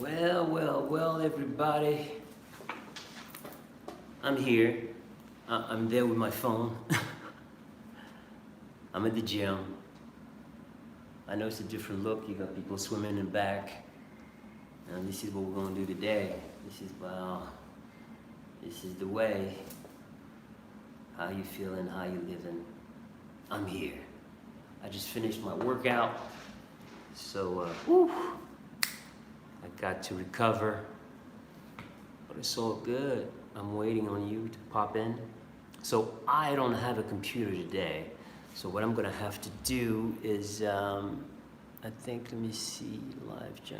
Well, everybody. I'm here. I'm there with my phone. I'm at the gym. I know it's a different look. You got people swimming in back. And this is what we're gonna do today. This is the way. How you feeling, how you living. I'm here. I just finished my workout. So, I got to recover, but it's all good. I'm waiting on you to pop in. So I don't have a computer today. So what I'm gonna have to do is, I think, let me see, live chat.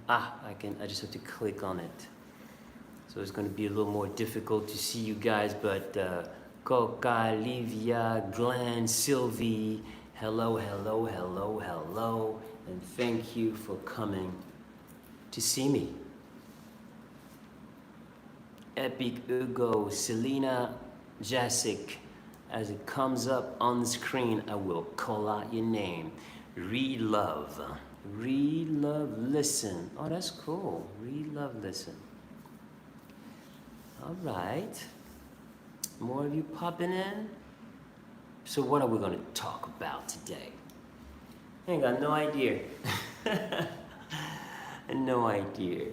I just have to click on it. So it's gonna be a little more difficult to see you guys, but Coca, Livia, Glenn, Sylvie, hello, and thank you for coming to see me. Epic Hugo, Selena, Jessic, as it comes up on the screen, I will call out your name. Read love, listen. Oh, that's cool. Read love, listen. All right. More of you popping in. So what are we going to talk about today? I ain't got no idea. No idea.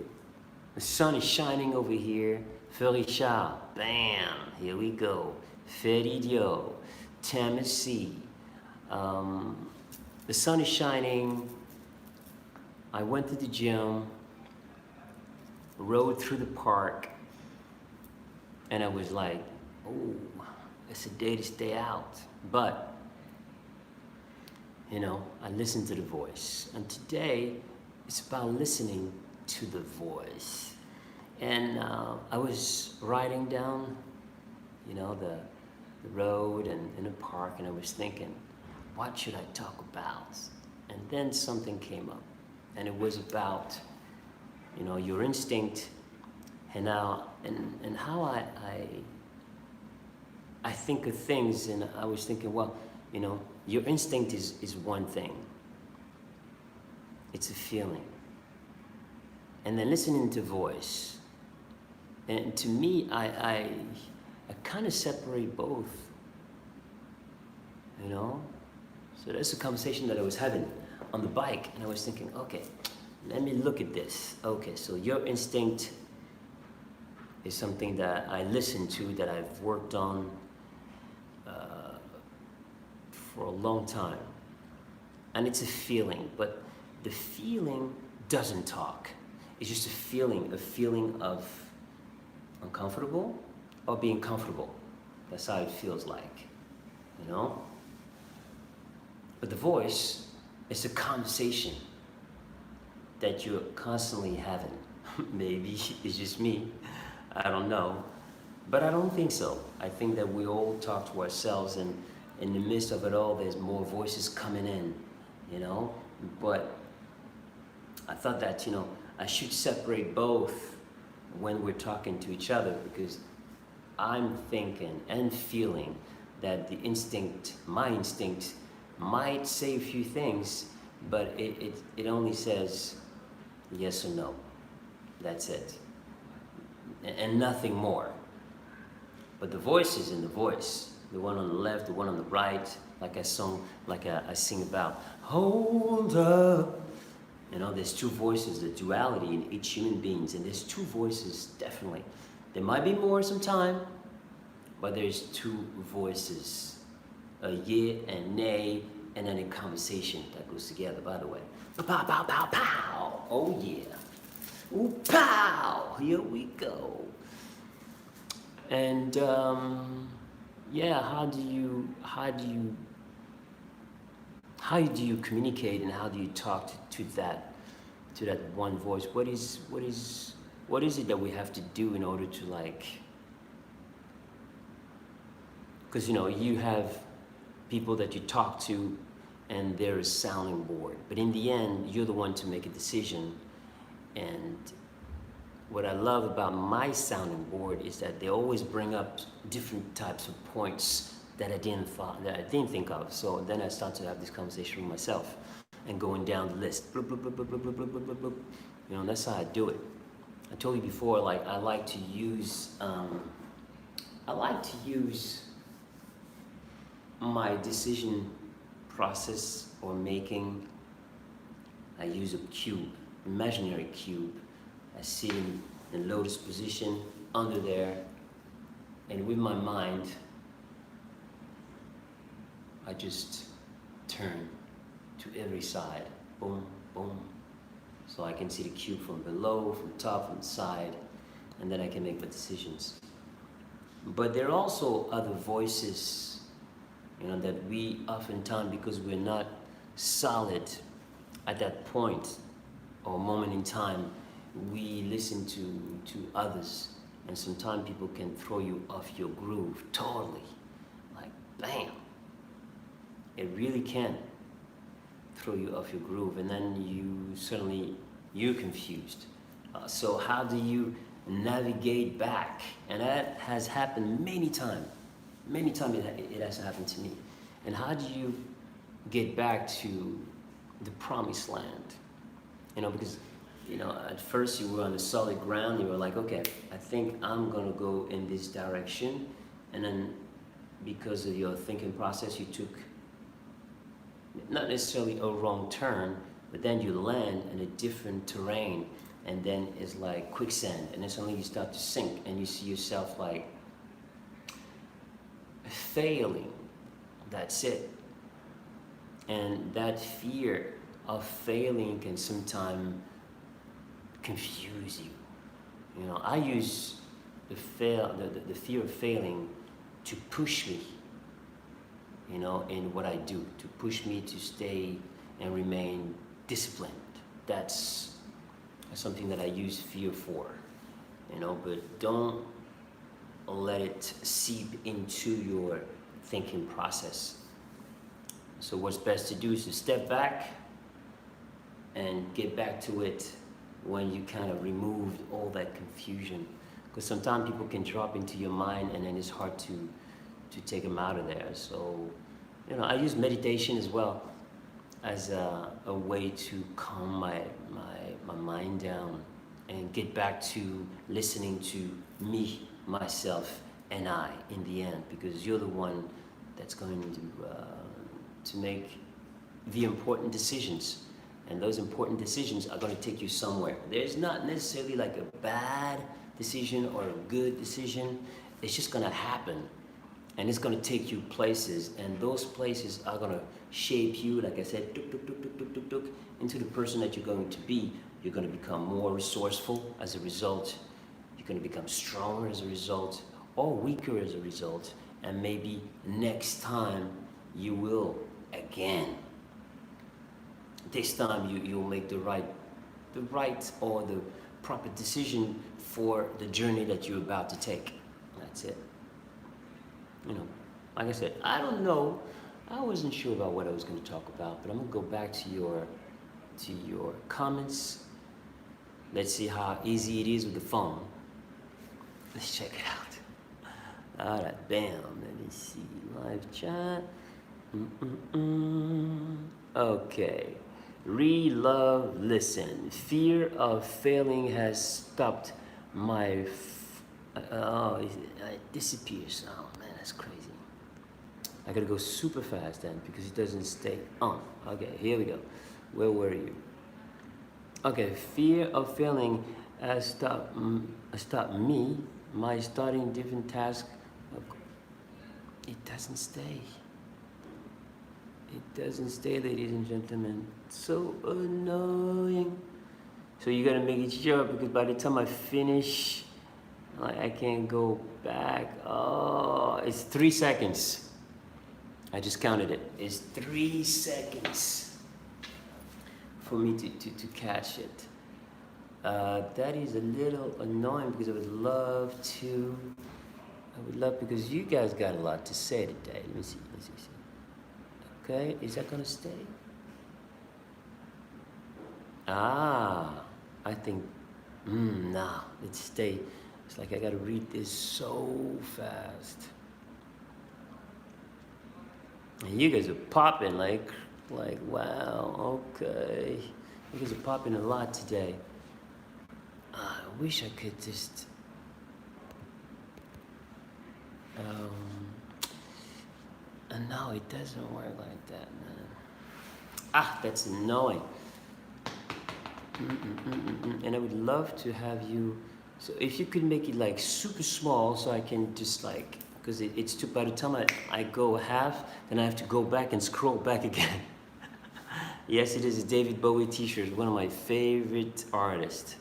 The sun is shining over here. Ferisha, bam, here we go. Feridio, Tennessee. The sun is shining. I went to the gym, rode through the park, and I was like, oh, it's a day to stay out. But, I listened to the voice. And today, it's about listening to the voice. And I was riding down, the road and in a park, and I was thinking, what should I talk about? And then something came up. And it was about, your instinct and how I think of things, and I was thinking, well, your instinct is one thing. It's a feeling. And then listening to voice. And to me, I kind of separate both. So that's a conversation that I was having on the bike, and I was thinking, okay, let me look at this. Okay, so your instinct is something that I listen to, that I've worked on for a long time. And it's a feeling, but the feeling doesn't talk. It's just a feeling of uncomfortable or being comfortable. That's how it feels like, But the voice is a conversation that you're constantly having. Maybe it's just me, I don't know. But I don't think so. I think that we all talk to ourselves, and in the midst of it all, there's more voices coming in, But I thought that, I should separate both when we're talking to each other, because I'm thinking and feeling that my instinct might say a few things, but it only says yes or no. That's it. And nothing more. But the voice is in the voice. The one on the left, the one on the right, like I sing about, hold up. There's two voices, the duality in each human being, and there's two voices, definitely. There might be more sometime, but there's two voices, a yeah and nay, and then a conversation that goes together, by the way. Pow, pow, pow, pow. Oh yeah. Ooh, pow. Here we go. And how do you communicate, and how do you talk to that one voice? What is it that we have to do in order to because you have people that you talk to, and they're a sounding board, but in the end you're the one to make a decision. And what I love about my sounding board is that they always bring up different types of points that I didn't think of. So then I start to have this conversation with myself. and going down the list. Bloop, bloop, bloop, bloop, bloop, bloop, bloop, bloop, bloop. You know, that's how I do it. I told you before, like I like to use my decision process or making. I use a cube, imaginary cube. I sit in lotus position under there, and with my mind, I just turn to every side, boom, boom. So I can see the cube from below, from top, from the side, and then I can make my decisions. But there are also other voices, you know, that we oftentimes, because we're not solid at that point or moment in time, we listen to others, and sometimes people can throw you off your groove totally, like bam. It really can throw you off your groove, and then you're confused. So how do you navigate back? And that has happened many times. Many times it has happened to me. And how do you get back to the promised land? You know, because, you know, at first you were on the solid ground. You were like, okay, I think I'm gonna go in this direction. And then because of your thinking process, you took not necessarily a wrong turn, but then you land in a different terrain, and then it's like quicksand, and then suddenly you start to sink, and you see yourself like failing. That's it. And that fear of failing can sometimes confuse you. You know, I use the fear of failing to push me, you know, in what I do, to push me to stay and remain disciplined. That's something that I use fear for, you know, but don't let it seep into your thinking process. So what's best to do is to step back and get back to it when you kind of removed all that confusion. Because sometimes people can drop into your mind, and then it's hard to take them out of there. So, you know, I use meditation as well as a way to calm my mind down and get back to listening to me, myself, and I in the end, because you're the one that's going to make the important decisions. And those important decisions are going to take you somewhere. There's not necessarily like a bad decision or a good decision. It's just going to happen. And it's going to take you places. And those places are going to shape you, like I said, into the person that you're going to be. You're going to become more resourceful as a result. You're going to become stronger as a result, or weaker as a result. And maybe next time you will again. This time you'll make the right or the proper decision for the journey that you're about to take. That's it. You know, like I said, I don't know. I wasn't sure about what I was going to talk about, but I'm going to go back to your comments. Let's see how easy it is with the phone. Let's check it out. All right, bam. Let me see. Live chat. Okay. Read, love, listen. Fear of failing has stopped my... it disappears. Oh man, that's crazy. I gotta go super fast then because it doesn't stay on. Okay, here we go. Where were you? Okay, fear of failing has stopped me. My starting different task. It doesn't stay. It doesn't stay, ladies and gentlemen. So annoying. So you gotta make it short because by the time I finish, like I can't go back. Oh, it's 3 seconds. I just counted it. It's 3 seconds for me to catch it. That is a little annoying because I would love because you guys got a lot to say today. Let me see. Okay, is that gonna stay? I think, nah, let's stay. It's like I gotta read this so fast. And you guys are popping like Like, wow, okay. You guys are popping a lot today. I wish I could just. And no, it doesn't work like that, man. That's annoying. And I would love to have you. So if you could make it like super small, so I can just like, because it's too. By the time I go half, then I have to go back and scroll back again. Yes, it is a David Bowie T-shirt, one of my favorite artists.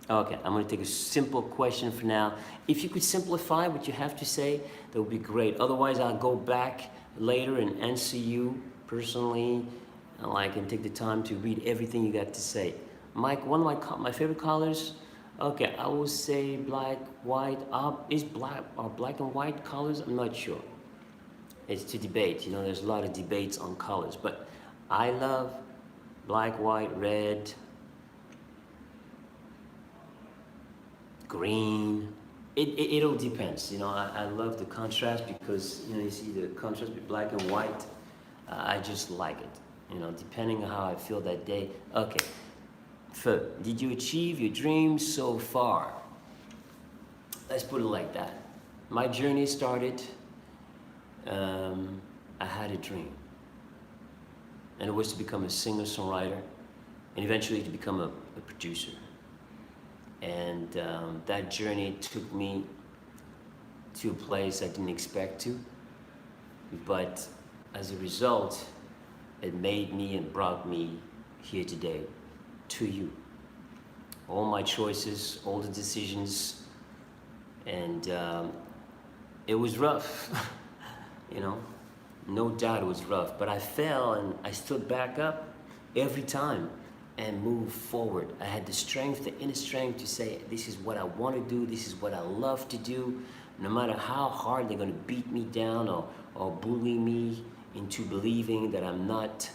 Okay, I'm gonna take a simple question for now. If you could simplify what you have to say, that would be great. Otherwise, I'll go back later and answer you personally, and take the time to read everything you got to say. Mike, one of my favorite colors. Okay, I will say black, white. Is black and white colors? I'm not sure. It's to debate. There's a lot of debates on colors, but I love black, white, red, green. It all depends. I love the contrast because you see the contrast with black and white. I just like it. Depending on how I feel that day. Okay. Fab, did you achieve your dreams so far? Let's put it like that. My journey started. I had a dream, and it was to become a singer-songwriter, and eventually to become a producer. And that journey took me to a place I didn't expect to, but as a result, it made me and brought me here today to you. All my choices, all the decisions, and it was rough. No doubt it was rough, but I fell and I stood back up every time and moved forward. I had the strength, the inner strength to say, this is what I want to do, this is what I love to do, no matter how hard they're going to beat me down or bully me into believing that I'm not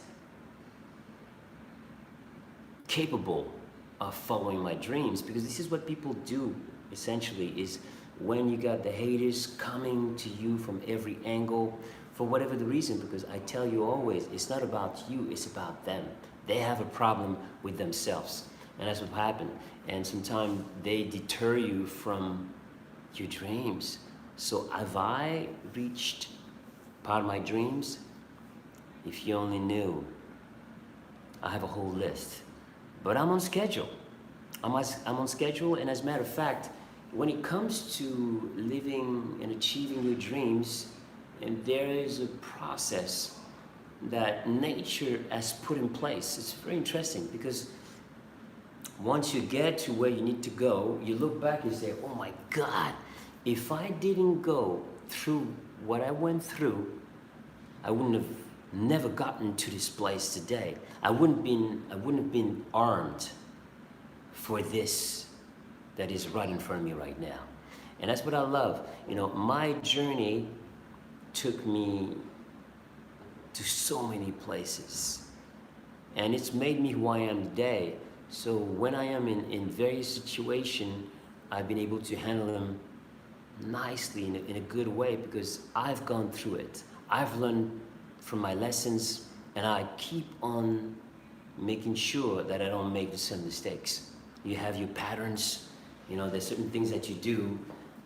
capable of following my dreams, because this is what people do essentially, is when you got the haters coming to you from every angle for whatever the reason, because I tell you always, it's not about you, it's about them. They have a problem with themselves, and that's what happened. And sometimes they deter you from your dreams. So have I reached part of my dreams? If you only knew. I have a whole list, but I'm on schedule. I'm on schedule, and as a matter of fact, when it comes to living and achieving your dreams, and there is a process that nature has put in place. It's very interesting because once you get to where you need to go, you look back and say, oh my God, if I didn't go through what I went through, I wouldn't have never gotten to this place today. I wouldn't have been armed for this that is right in front of me right now. And that's what I love. My journey took me to so many places, and it's made me who I am today. So when I am in various situations, I've been able to handle them nicely in a good way because I've gone through it. I've learned from my lessons, and I keep on making sure that I don't make the same mistakes. You have your patterns, there's certain things that you do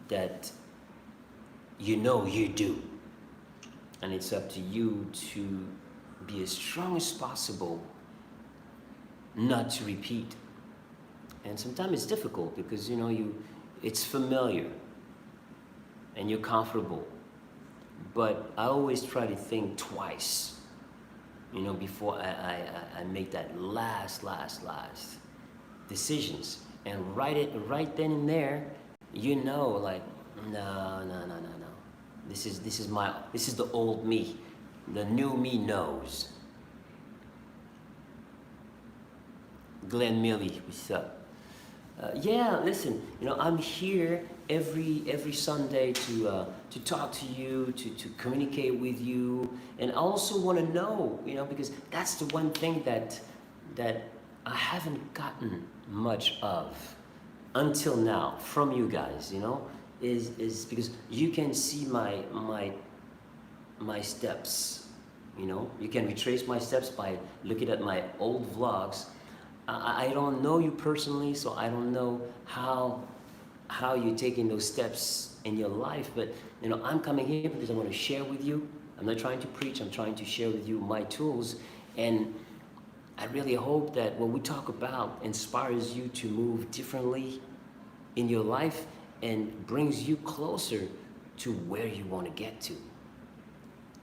that you do. And it's up to you to be as strong as possible not to repeat. And sometimes it's difficult because it's familiar and you're comfortable. But I always try to think twice, before I make that last decisions. And right then and there, like, no. This is the old me. The new me knows. Glenn Milli, what's up? Yeah, listen, I'm here every Sunday to talk to you, to communicate with you, and I also want to know, because that's the one thing that I haven't gotten much of until now from you guys, is because you can see my steps You know, you can retrace my steps by looking at my old vlogs. I don't know you personally, so I don't know how you're taking those steps in your life. But you know, I'm coming here because I want to share with you. I'm not trying to preach. I'm trying to share with you my tools, and I really hope that what we talk about inspires you to move differently in your life and brings you closer to where you want to get to.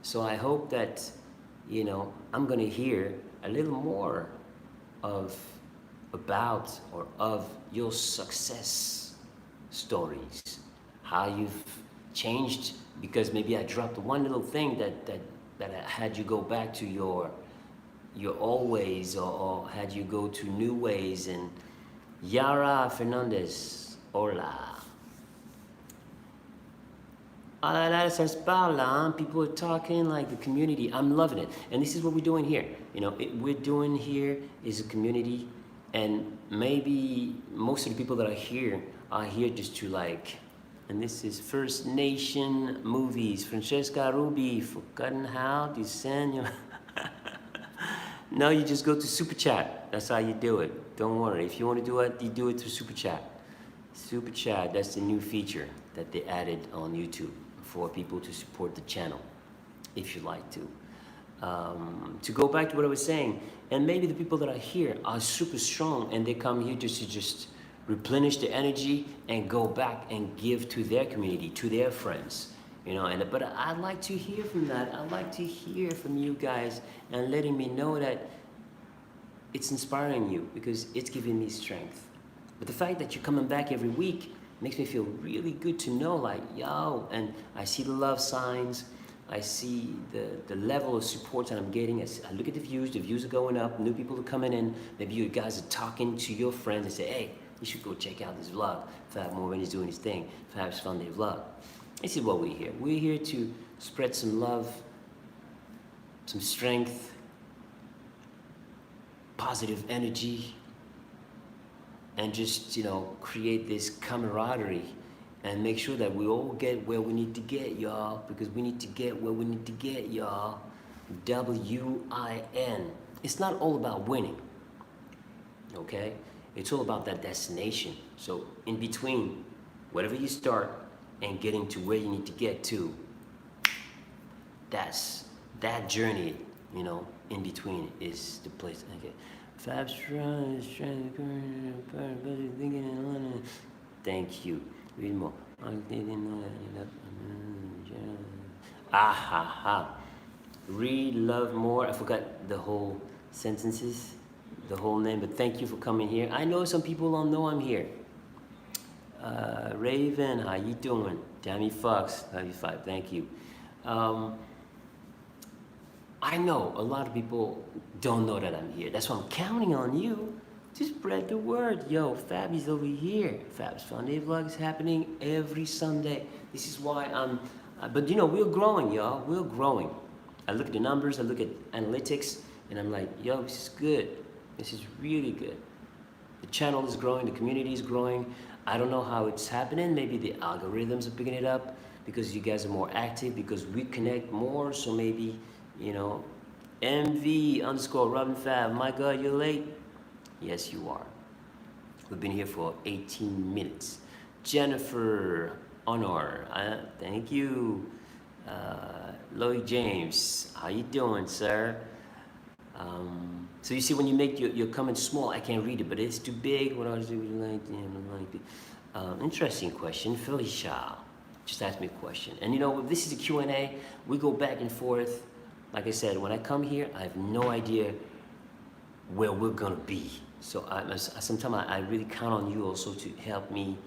So I hope that, you know, I'm gonna hear a little more of about or of your success stories, how you've changed because maybe I dropped one little thing that had you go back to your old ways, or had you go to new ways. And Yara Fernandez, hola. Ah, là, ça se parle, hein? People are talking like the community. I'm loving it. And this is what we're doing here. You know, we're doing here is a community, and maybe most of the people that are here just to like, and this is First Nation Movies. Francesca Ruby, forgotten how to send your... No, you just go to Super Chat. That's how you do it. Don't worry. If you want to do it, you do it through Super Chat. Super Chat, that's the new feature that they added on YouTube for people to support the channel, if you like to. To go back to what I was saying, and maybe the people that are here are super strong and they come here just to replenish the energy and go back and give to their community, to their friends. You know, but I'd like to hear from that. I'd like to hear from you guys and letting me know that it's inspiring you, because it's giving me strength. But the fact that you're coming back every week makes me feel really good to know, like, yo, and I see the love signs, I see the level of support that I'm getting. I look at the views are going up, new people are coming in, maybe you guys are talking to your friends and say, hey, you should go check out this vlog. Fab Morvan is doing his thing, Fab's Funday vlog. This is what we're here. We're here to spread some love, some strength, positive energy, and just, you know, create this camaraderie and make sure that we all get where we need to get, y'all, because we need to get where we need to get, y'all. W-I-N. It's not all about winning, okay? It's all about that destination. So in between, whatever you start and getting to where you need to get to, that's that journey, you know, in between is the place. Okay. Fab's trying to thank you. Read more. Ah ha ha. Read, love more. I forgot the whole sentences, the whole name, but thank you for coming here. I know some people don't know I'm here. Raven, how you doing? Jamie Fox, love you 5, thank you. I know a lot of people don't know that I'm here. That's why I'm counting on you to spread the word. Yo, Fabby's over here. Fab's Funday vlog is happening every Sunday. This is why but you know, we're growing, y'all. We're growing. I look at the numbers, I look at analytics, and I'm like, yo, this is good. This is really good. The channel is growing, the community is growing. I don't know how it's happening. Maybe the algorithms are picking it up because you guys are more active, because we connect more. So maybe, you know, MV_Robin Fab. My God, you're late. Yes, you are. We've been here for 18 minutes. Jennifer Honor, thank you. Lloyd James, how you doing, sir? So you see, when you make your comment small, I can't read it, but it's too big. What else do you like? Interesting question. Felicia just asked me a question. And you know, this is a Q&A. We go back and forth. Like I said, when I come here, I have no idea where we're gonna be. So sometimes I really count on you also to help me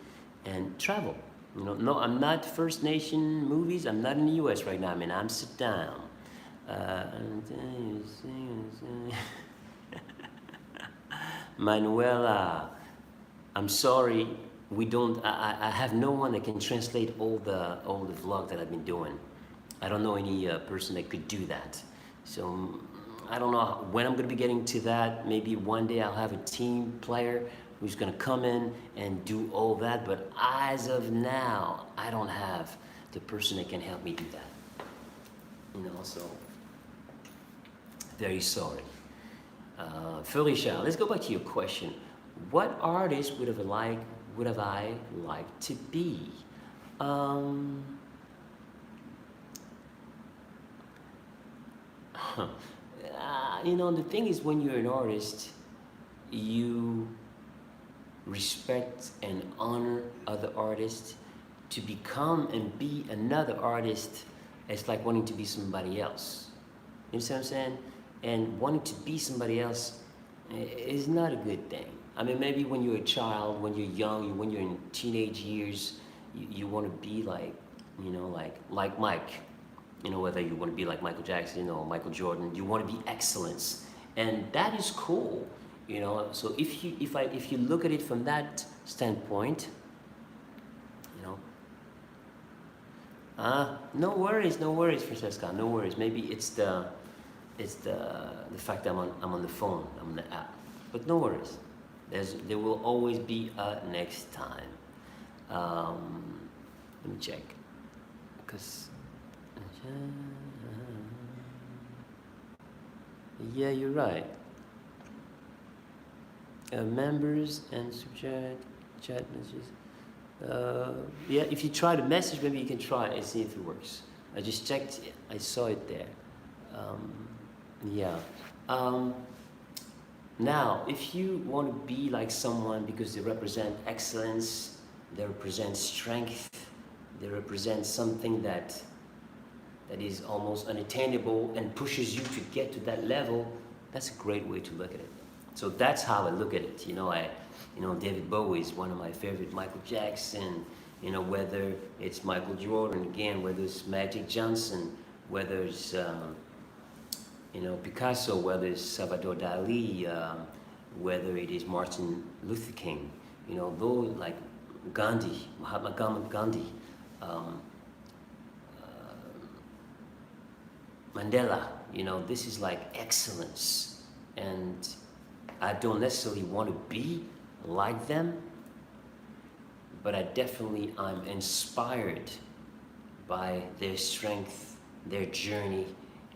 and travel. You know, no, I'm not First Nation Movies. I'm not in the U.S. right now. I'm in Amsterdam. Manuela, I'm sorry, we don't. I have no one that can translate all the vlog that I've been doing. I don't know any person that could do that. So I don't know when I'm gonna be getting to that. Maybe one day I'll have a team player who's gonna come in and do all that. But as of now, I don't have the person that can help me do that. You know, so Very sorry. Felicia, let's go back to your question. What artist would have I liked to be? Um, the thing is, when you're an artist, you respect and honor other artists. To become and be another artist, it's like wanting to be somebody else. You know what I'm saying? And wanting to be somebody else is not a good thing. I mean, maybe when you're a child, when you're young, when you're in teenage years, you want to be like, like Mike. Whether you want to be like Michael Jackson or Michael Jordan, you want to be excellence, and that is cool. So if you look at it from that standpoint, you know, no worries, Francesca, no worries. Maybe it's the fact that I'm on the phone, I'm on the app, but no worries. There will always be a next time. Let me check, because yeah, you're right. Members and subject chat messages. Yeah, if you try to message, maybe you can try it and see if it works. I just checked. I saw it there. Yeah. Now, if you want to be like someone because they represent excellence, they represent strength, they represent something that is almost unattainable and pushes you to get to that level, that's a great way to look at it. So that's how I look at it. David Bowie is one of my favorite, Michael Jackson, whether it's Michael Jordan, again, whether it's Magic Johnson, whether it's, Picasso, whether it's Salvador Dali, whether it is Martin Luther King, those like Gandhi, Mahatma Gandhi, Mandela, this is like excellence. And I don't necessarily want to be like them, but I'm inspired by their strength, their journey,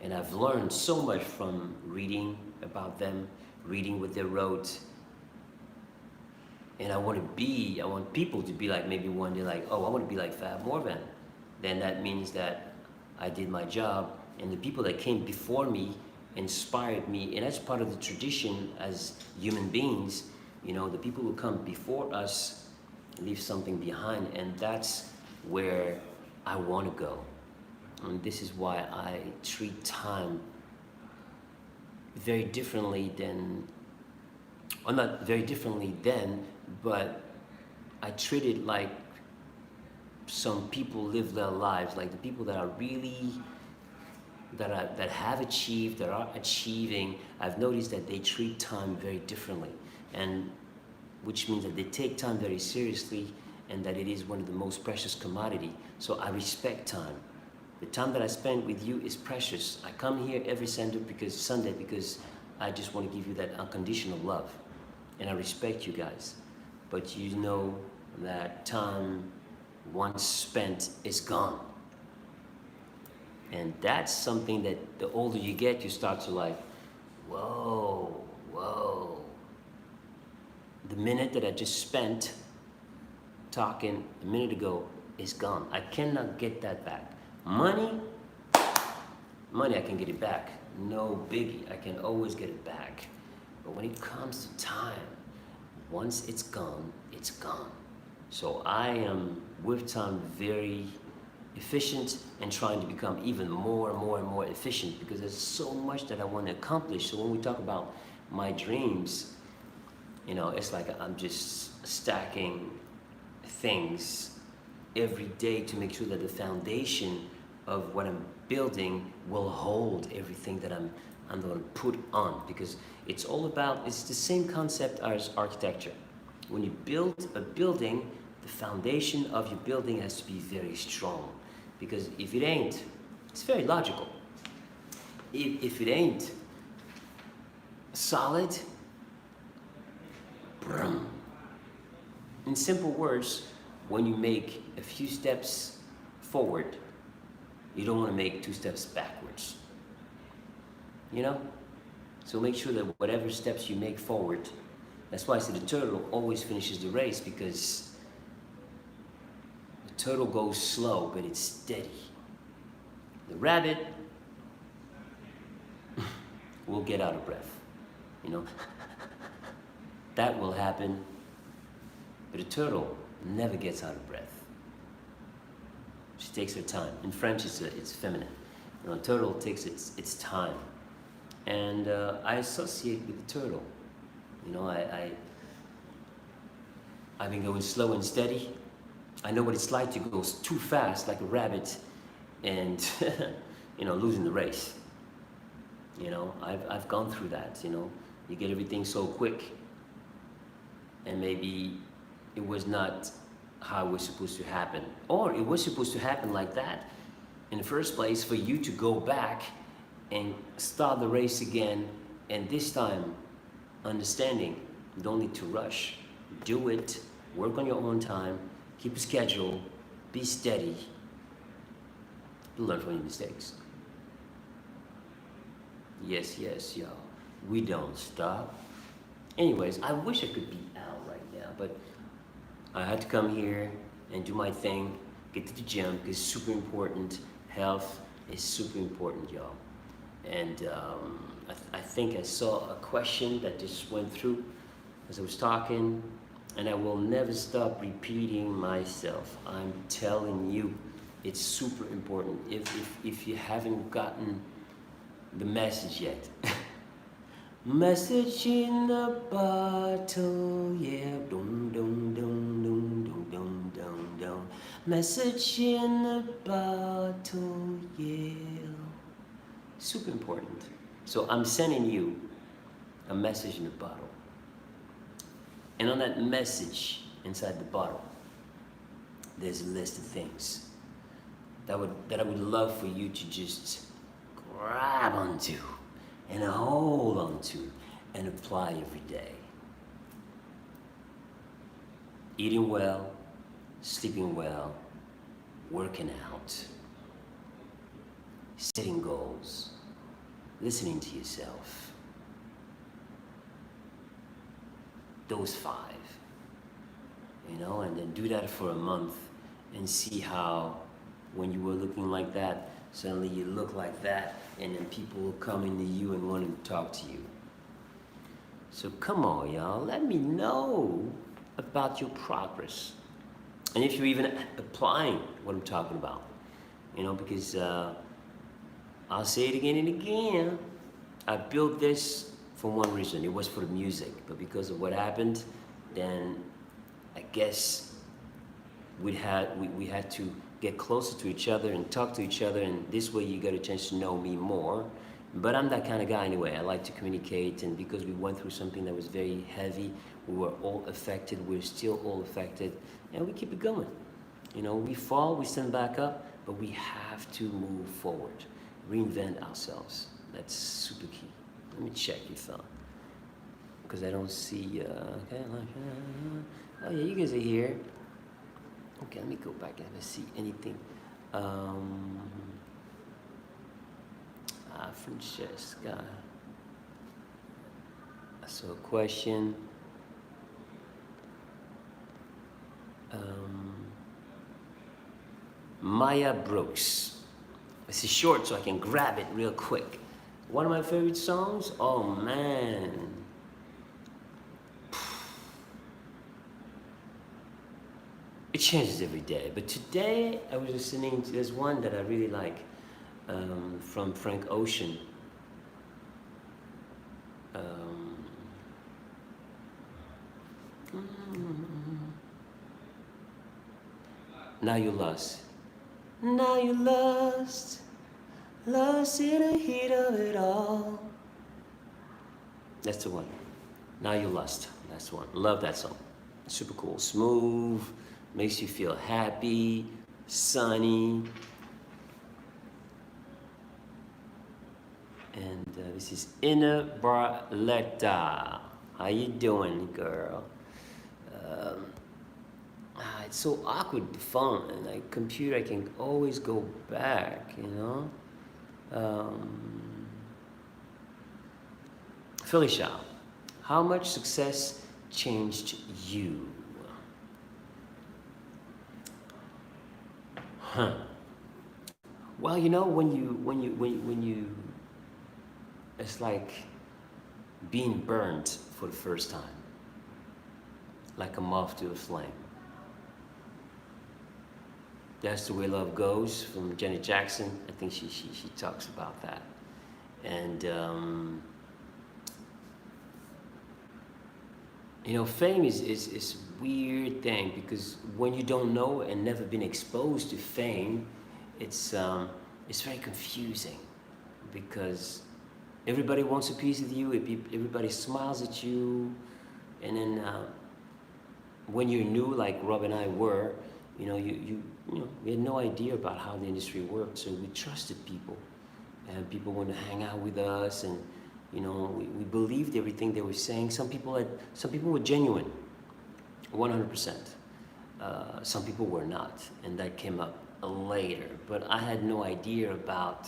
and I've learned so much from reading about them, reading what they wrote. And I want people to be like, maybe one day like, oh, I want to be like Fab Morvan. Then that means that I did my job, and the people that came before me inspired me, and that's part of the tradition as human beings. The people who come before us leave something behind, and that's where I want to go. And this is why I treat time very differently not very differently then, but I treat it like some people live their lives, like the people that are really that have achieved, that are achieving. I've noticed that they treat time very differently, and which means that they take time very seriously, and that it is one of the most precious commodity. So I respect time. The time that I spend with you is precious. I come here every Sunday because I just want to give you that unconditional love, and I respect you guys. But you know that time once spent is gone. And that's something that the older you get, you start to like, whoa. The minute that I just spent talking a minute ago is gone. I cannot get that back. Money, I can get it back. No biggie, I can always get it back. But when it comes to time, once it's gone, it's gone. So I am, with time, very efficient and trying to become even more and more efficient, because there's so much that I want to accomplish. So when we talk about my dreams, it's like I'm just stacking things every day to make sure that the foundation of what I'm building will hold everything that I'm going to put on, because it's the same concept as architecture. When you build a building, the foundation of your building has to be very strong, because if it ain't, it's very logical. If it ain't solid, brum. In simple words, when you make a few steps forward, you don't want to make 2 steps backwards. So make sure that whatever steps you make forward, that's why I say the turtle always finishes the race, because the turtle goes slow, but it's steady. The rabbit will get out of breath. You know, that will happen, but a turtle never gets out of breath. She takes her time. In French, it's feminine. You know, a turtle takes its time. And I associate with the turtle. You know, I've been going slow and steady. I know what it's like to go too fast like a rabbit and, you know, losing the race. You know, I've gone through that, you know. You get everything so quick, and maybe it was not how it was supposed to happen. Or it was supposed to happen like that in the first place, for you to go back and start the race again, and this time understanding you don't need to rush. Do it, work on your own time, keep a schedule, be steady. You learn from your mistakes. Yes, y'all. We don't stop. Anyways, I wish I could be out right now, but I had to come here and do my thing, get to the gym, because it's super important. Health is super important, y'all. And I think I saw a question that just went through as I was talking, and I will never stop repeating myself. I'm telling you, it's super important. If you haven't gotten the message yet. Message in the bottle, yeah. Dum dum dum dum dum dum dum dum. Message in the bottle, yeah. Super important. So I'm sending you a message in the bottle. And on that message inside the bottle, there's a list of things that I would love for you to just grab onto and hold onto and apply every day. Eating well, sleeping well, working out, setting goals, listening to yourself. Those 5, you know, and then do that for a month and see how, when you were looking like that, suddenly you look like that, and then people will come into you and want to talk to you. So come on, y'all, let me know about your progress. And if you're even applying what I'm talking about, you know, because I'll say it again and again, I built this for one reason. It was for the music, but because of what happened, then I guess we had to get closer to each other and talk to each other, and this way you get a chance to know me more. But I'm that kind of guy anyway. I like to communicate, and because we went through something that was very heavy, we were all affected, we're still all affected, and we keep it going. You know, we fall, we stand back up, but we have to move forward, reinvent ourselves. That's super key. Let me check your phone, because I don't see, okay, oh yeah, you guys are here. Okay, let me go back and see anything. Francesca. I saw a question. Maya Brooks. This is short, so I can grab it real quick. One of my favorite songs? Oh man. It changes every day, but today I was listening to, there's one that I really like, from Frank Ocean. Now you lost. Now you lost, lost in the heat of it all. That's the one. Now you lost. That's the one. Love that song. Super cool. Smooth. Makes you feel happy, sunny. And this is Inna Barletta. How you doing, girl? It's so awkward, the phone, and like computer, I can always go back, you know? Felicia, how much success changed you? Huh. Well, when you, it's like being burnt for the first time, like a moth to a flame. That's the way love goes from Janet Jackson. I think she talks about that. And fame is a weird thing because when you don't know and never been exposed to fame, it's very confusing because everybody wants a piece of you. Everybody smiles at you, and then when you're new, like Rob and I were, we had no idea about how the industry worked, so we trusted people, and people wanted to hang out with us, and we believed everything they were saying. Some people were genuine, 100%. Some people were not, and that came up later. But I had no idea about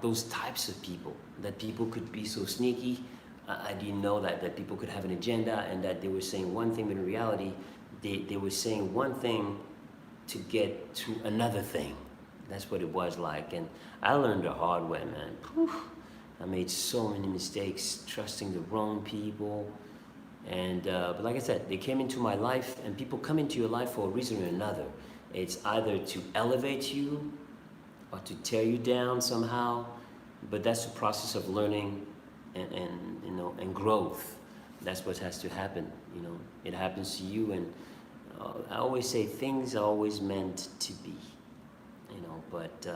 those types of people. That people could be so sneaky. I didn't know that people could have an agenda and that they were saying one thing, but in reality, they were saying one thing to get to another thing. That's what it was like. And I learned the hard way, man. Whew. I made so many mistakes, trusting the wrong people. And but like I said, they came into my life, and people come into your life for a reason or another. It's either to elevate you or to tear you down somehow. But that's the process of learning and growth. That's what has to happen. It happens to you, and I always say things are always meant to be. But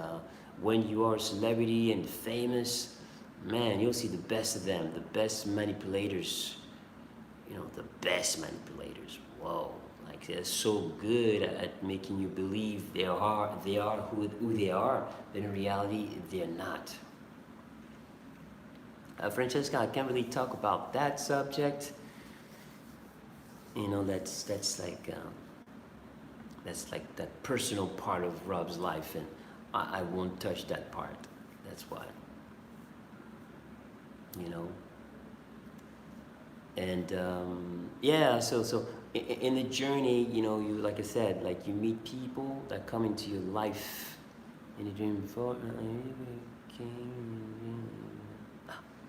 when you are a celebrity and famous, man, you'll see the best of them, the best manipulators. The best manipulators. Whoa, like they're so good at making you believe they are who they are, but in reality, they're not. Francesca, I can't really talk about that subject. That's like that personal part of Rob's life, and I won't touch that part. That's why. And yeah, so in the journey, you like I said, like you meet people that come into your life in a dream before.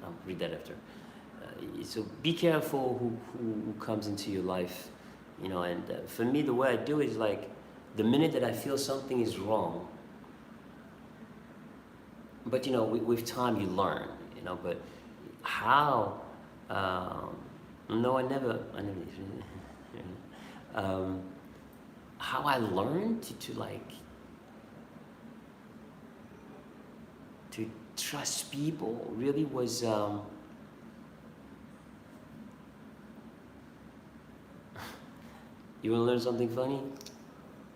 I'll read that after. So be careful who comes into your life, and for me, the way I do it is like the minute that I feel something is wrong, but with time you learn, but how, no, I never, how I learned to trust people really was, you want to learn something funny?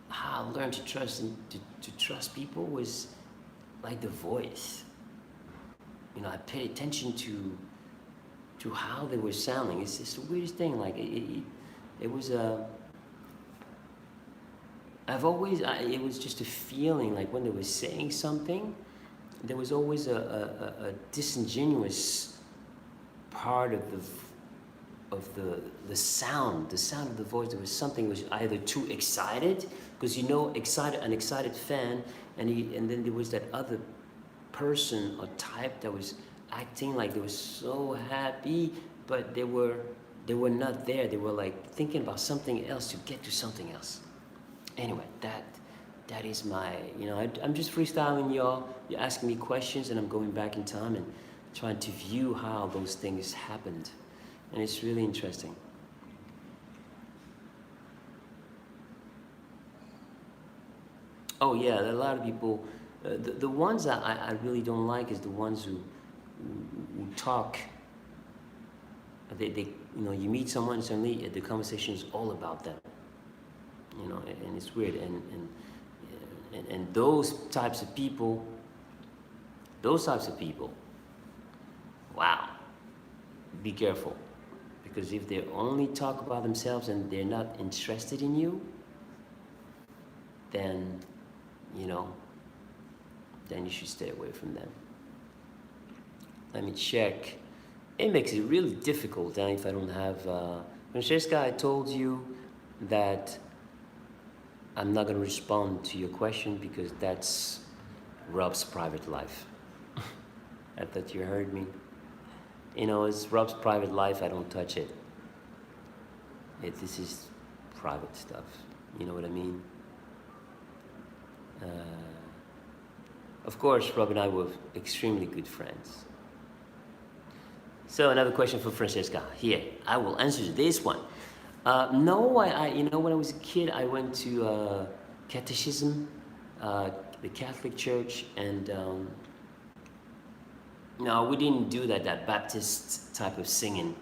How I learned to trust and to trust people was like the voice. I paid attention to how they were sounding. It's the weirdest thing. Like it was it was just a feeling. Like when they were saying something, there was always a disingenuous part of the sound of the voice. There was something which either too excited, because an excited fan, and then there was that other person or type that was acting like they were so happy, but they were not there. They were like thinking about something else to get to something else. Anyway, that is my, I'm just freestyling, y'all. You're asking me questions, and I'm going back in time and trying to view how those things happened, and it's really interesting. Oh yeah, a lot of people. The ones that I really don't like is the ones who talk. They you meet someone and suddenly the conversation is all about them. And it's weird. And those types of people. Wow. Be careful, because if they only talk about themselves and they're not interested in you, then then you should stay away from them. Let me check. It makes it really difficult if I don't have. Francesca, I told you that I'm not gonna respond to your question because that's Rob's private life. I thought you heard me. You know, it's Rob's private life. I don't touch it. This is private stuff. You know what I mean? Uh, of course, Rob and I were extremely good friends. So another question for Francesca. Here, I will answer this one. No, you know, when I was a kid, I went to catechism, the Catholic Church, and no, we didn't do that Baptist type of singing.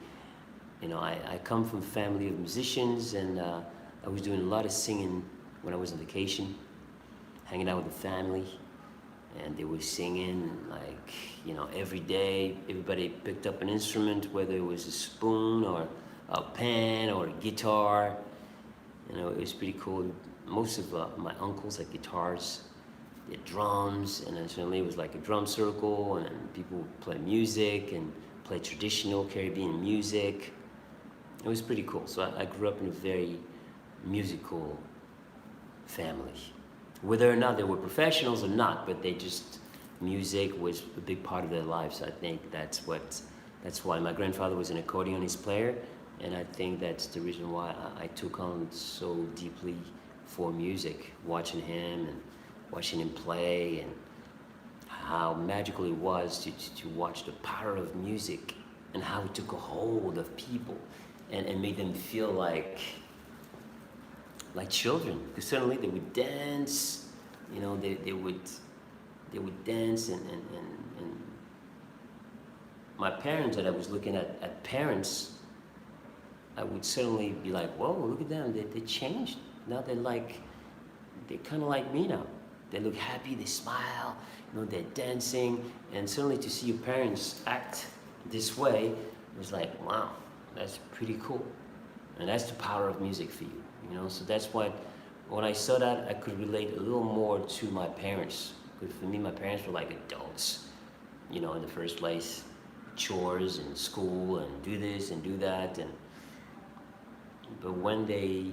You know, I come from a family of musicians, and I was doing a lot of singing when I was on vacation, hanging out with the family, and they were singing like, you know, every day. Everybody picked up an instrument, whether it was a spoon or a pen or a guitar. You know, it was pretty cool. Most of my uncles had guitars, they had drums, and then suddenly it was like a drum circle, and then people would play music and play traditional Caribbean music. It was pretty cool. So I grew up in a very musical family. Whether or not they were professionals or not, but music was a big part of their lives. I think that's why my grandfather was an accordionist player, and I think that's the reason why I took on so deeply for music, watching him and watching him play, and how magical it was to watch the power of music and how it took a hold of people and made them feel like children. Because suddenly they would dance, you know, they would dance, and my parents, that I was looking at parents, I would suddenly be like, whoa, look at them, they changed. Now they're kind of like me now. They look happy, they smile, you know, they're dancing, and suddenly to see your parents act this way, it was like, wow, that's pretty cool. And that's the power of music for you, you know? So that's why when I saw that, I could relate a little more to my parents. Because for me, my parents were like adults, you know, in the first place. Chores and school and do this and do that. But when they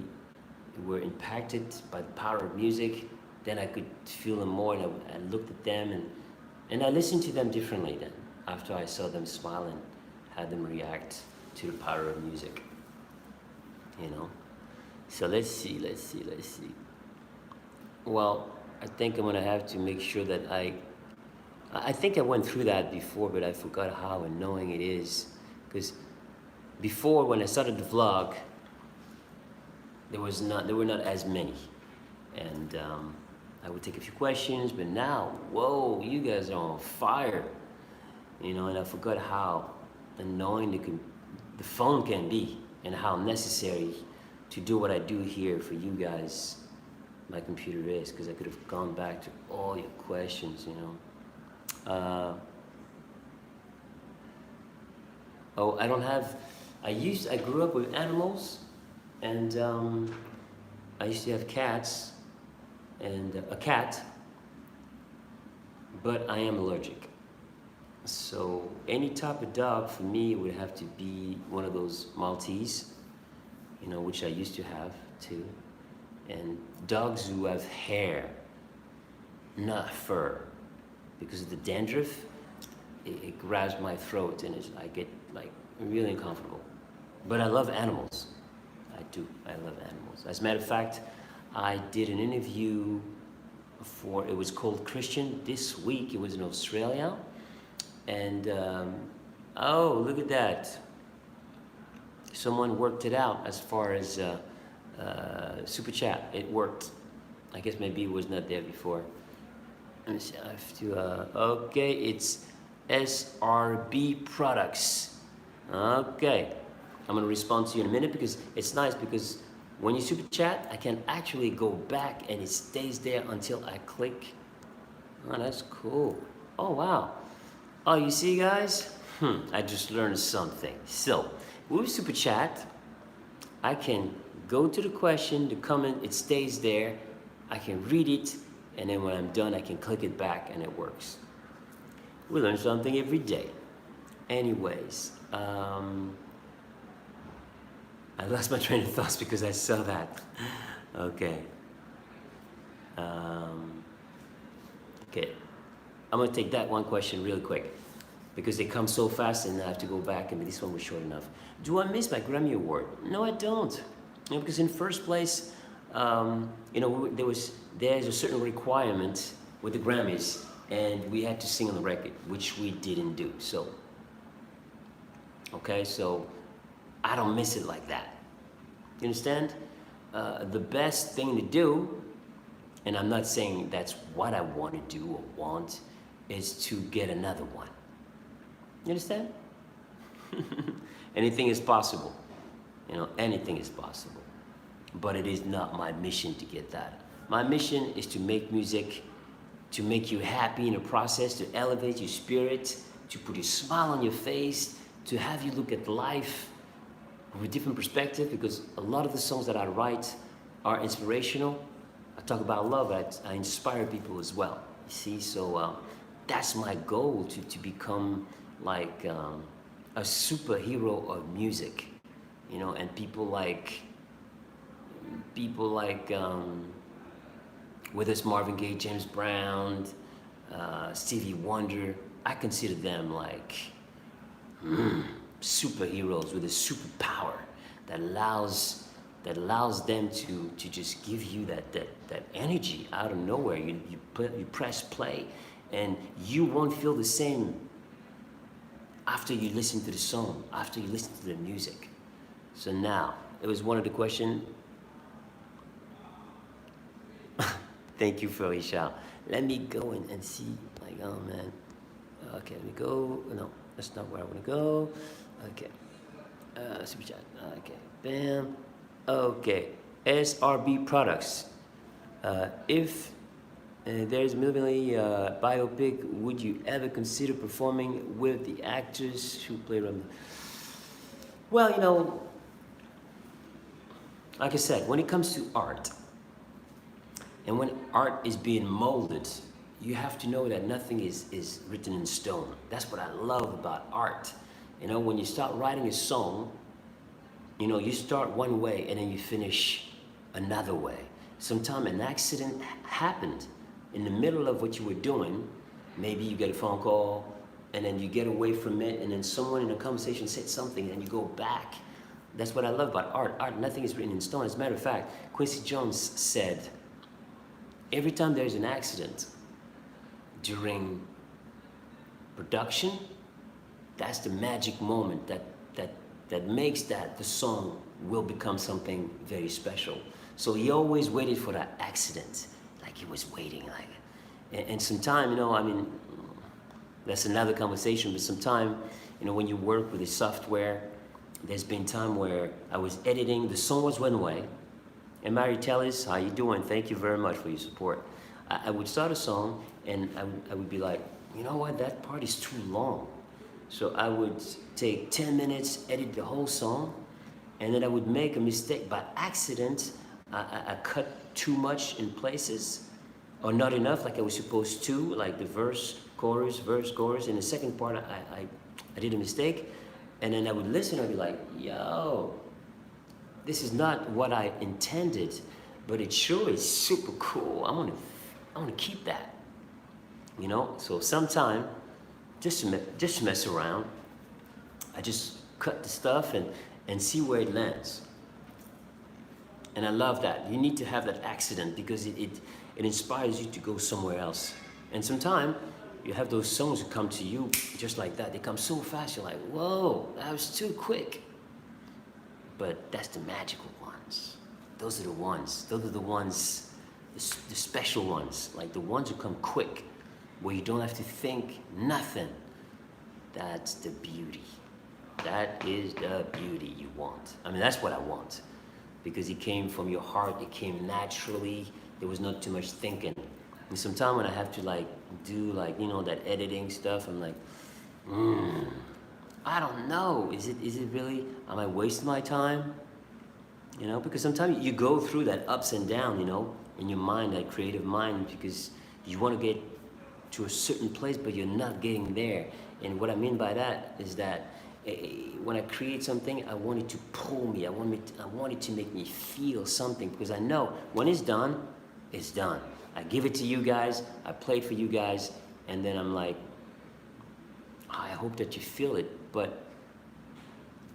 were impacted by the power of music, then I could feel them more, and I looked at them, and I listened to them differently then, after I saw them smile and had them react to the power of music, you know? So let's see. Well, I think I'm gonna have to make sure that I think I went through that before, but I forgot how annoying it is. Because before, when I started the vlog, there were not as many. And I would take a few questions, but now, whoa, you guys are on fire. You know, and I forgot how annoying the phone can be, and how necessary to do what I do here for you guys my computer is, because I could have gone back to all your questions, you know. I grew up with animals, and I used to have cats, and a cat, but I am allergic. So any type of dog for me would have to be one of those Maltese, you know, which I used to have too. And dogs who have hair, not fur, because of the dandruff, it grabs my throat, and I get like really uncomfortable. But I love animals. I do. I love animals. As a matter of fact, I did an interview it was called Christian this week. It was in Australia. And, oh, look at that. Someone worked it out as far as Super Chat. It worked. I guess maybe it was not there before. Let me see, I have to, okay, it's SRB Products. Okay, I'm gonna respond to you in a minute, because it's nice, because when you Super Chat, I can actually go back and it stays there until I click. Oh, that's cool. Oh, wow. Oh, you see, guys? I just learned something. So, with Super Chat, I can go to the question, the comment, it stays there. I can read it, and then when I'm done, I can click it back, and it works. We learn something every day. Anyways, I lost my train of thoughts because I saw that. Okay. Um, okay. I'm gonna take that one question really quick because they come so fast and I have to go back and this one was short enough. Do I miss my Grammy Award? No, I don't. Because in first place, there's a certain requirement with the Grammys and we had to sing on the record, which we didn't do. So, okay, so I don't miss it like that. You understand? The best thing to do, and I'm not saying that's what I want to do or want, is to get another one. You understand? Anything is possible. Anything is possible. But it is not my mission to get that. My mission is to make music, to make you happy in the process, to elevate your spirit, to put a smile on your face, to have you look at life with a different perspective, because a lot of the songs that I write are inspirational. I talk about love, but I inspire people as well. You see, so that's my goal, to become like a superhero of music, and people like whether it's Marvin Gaye, James Brown, Stevie Wonder, I consider them like superheroes with a superpower that allows them to just give you that energy out of nowhere. You press play, and you won't feel the same after you listen to the song, after you listen to the music. So now, it was one of the questions. Thank you, Felicia. Let me go and see, like, oh man. Okay, let me go. No, that's not where I want to go. Okay. Super chat. Okay, bam. Okay, SRB Products. If there's a Milli Vanilli biopic, would you ever consider performing with the actors who play around? Well, like I said, when it comes to art, and when art is being molded, you have to know that nothing is written in stone. That's what I love about art. When you start writing a song, you start one way and then you finish another way. Sometimes an accident happened in the middle of what you were doing. Maybe you get a phone call and then you get away from it, and then someone in a conversation said something and you go back. That's what I love about art. Art, nothing is written in stone. As a matter of fact, Quincy Jones said, every time there's an accident during production, that's the magic moment that makes the song will become something very special. So he always waited for that accident, like he was waiting, and sometime, that's another conversation, but sometime, when you work with the software, there's been time where I was editing, the song was one way, and Mary Tellis, how you doing? Thank you very much for your support. I would start a song, and I would be like, you know what, that part is too long. So I would take 10 minutes, edit the whole song, and then I would make a mistake. By accident, I cut too much in places, or not enough like I was supposed to, like the verse, chorus, and the second part, I did a mistake, and then I would listen, I'd be like, yo, this is not what I intended, but it sure is super cool. I want to keep that, So sometime, just to mess around, I just cut the stuff and see where it lands. And I love that. You need to have that accident because it inspires you to go somewhere else. And sometimes you have those songs that come to you just like that. They come so fast, you're like, whoa, that was too quick. But that's the magical ones. Those are the ones. Those are the ones, the special ones, like the ones who come quick, where you don't have to think nothing. That's the beauty. That is the beauty you want. That's what I want. Because it came from your heart, it came naturally, there was not too much thinking. And sometimes when I have to do that editing stuff, I'm like, I don't know, is it really, am I wasting my time? Because sometimes you go through that ups and down, in your mind, that creative mind, because you want to get to a certain place, but you're not getting there. And what I mean by that is that when I create something, I want it to pull me. I want it to make me feel something, because I know when it's done, it's done. I give it to you guys, I play it for you guys, and then I'm like, I hope that you feel it, but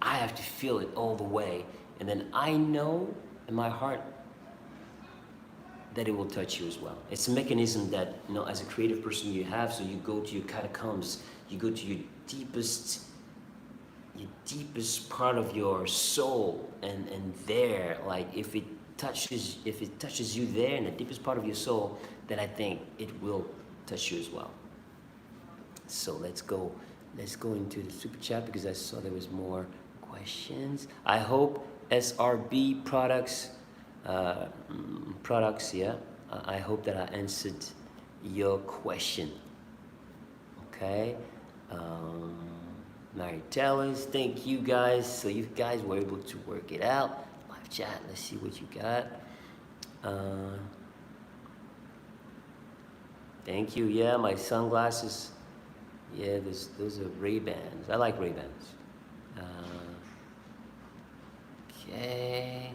I have to feel it all the way. And then I know in my heart that it will touch you as well. It's a mechanism that, as a creative person you have, so you go to your catacombs, you go to your deepest part of your soul, and there, like, if it touches you there in the deepest part of your soul, then I think it will touch you as well. So let's go into the super chat, because I saw there was more questions. I hope SRB products, yeah. I hope that I answered your question. Okay. Mary Tellers, thank you guys. So you guys were able to work it out. Live chat, let's see what you got. Thank you. Yeah, my sunglasses. Yeah, those are Ray-Bans. I like Ray-Bans. Okay.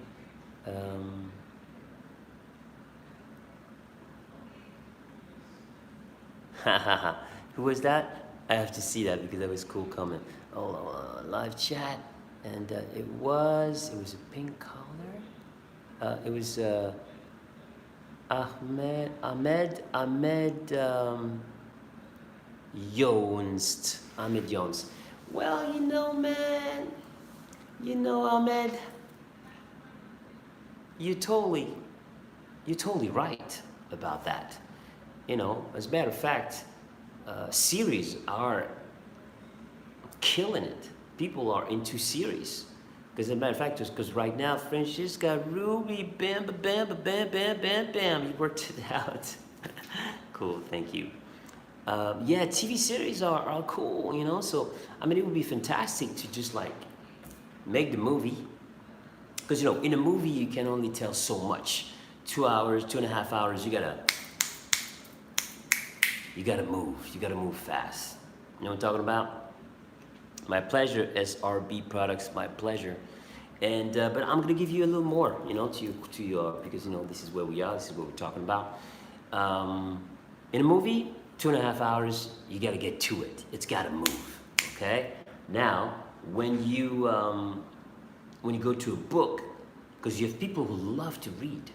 Who was that? I have to see that, because that was cool comment. Oh, live chat, and it was a pink color. It was Ahmed Jones. Ahmed Jones. Well, man, Ahmed, you're totally right about that. As a matter of fact, series are killing it. People are into series. Because as a matter of fact, because right now, Francisca Ruby, bam, bam, bam, bam, bam, bam, bam, you worked it out. Cool, thank you. Yeah, TV series are cool, so, it would be fantastic to just, like, make the movie. Because, in a movie, you can only tell so much. 2 hours, 2.5 hours, you gotta move. You gotta move fast. You know what I'm talking about? My pleasure, SRB products, my pleasure. And but I'm gonna give you a little more, to your, because this is where we are. This is what we're talking about. In a movie, 2.5 hours, you gotta get to it. It's gotta move. Okay. Now, when you go to a book, because you have people who love to read.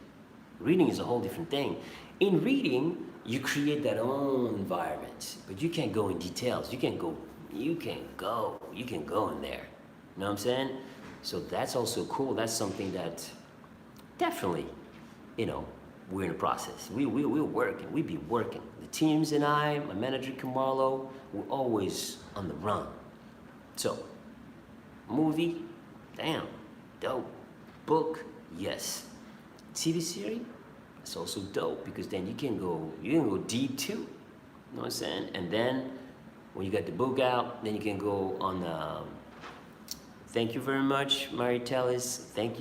Reading is a whole different thing. In reading, you create that own environment, but you can't go in details. You can go in there. You know what I'm saying? So that's also cool. That's something that definitely, we're in the process. We're working. We be working. The teams and I, my manager Kamalo, we're always on the run. So, movie, damn, dope. Book, yes. TV series, it's also dope, because then you can go deep too. You know what I'm saying? And then when you got the book out, then you can go on. Thank you very much, Mary Tellis. Thank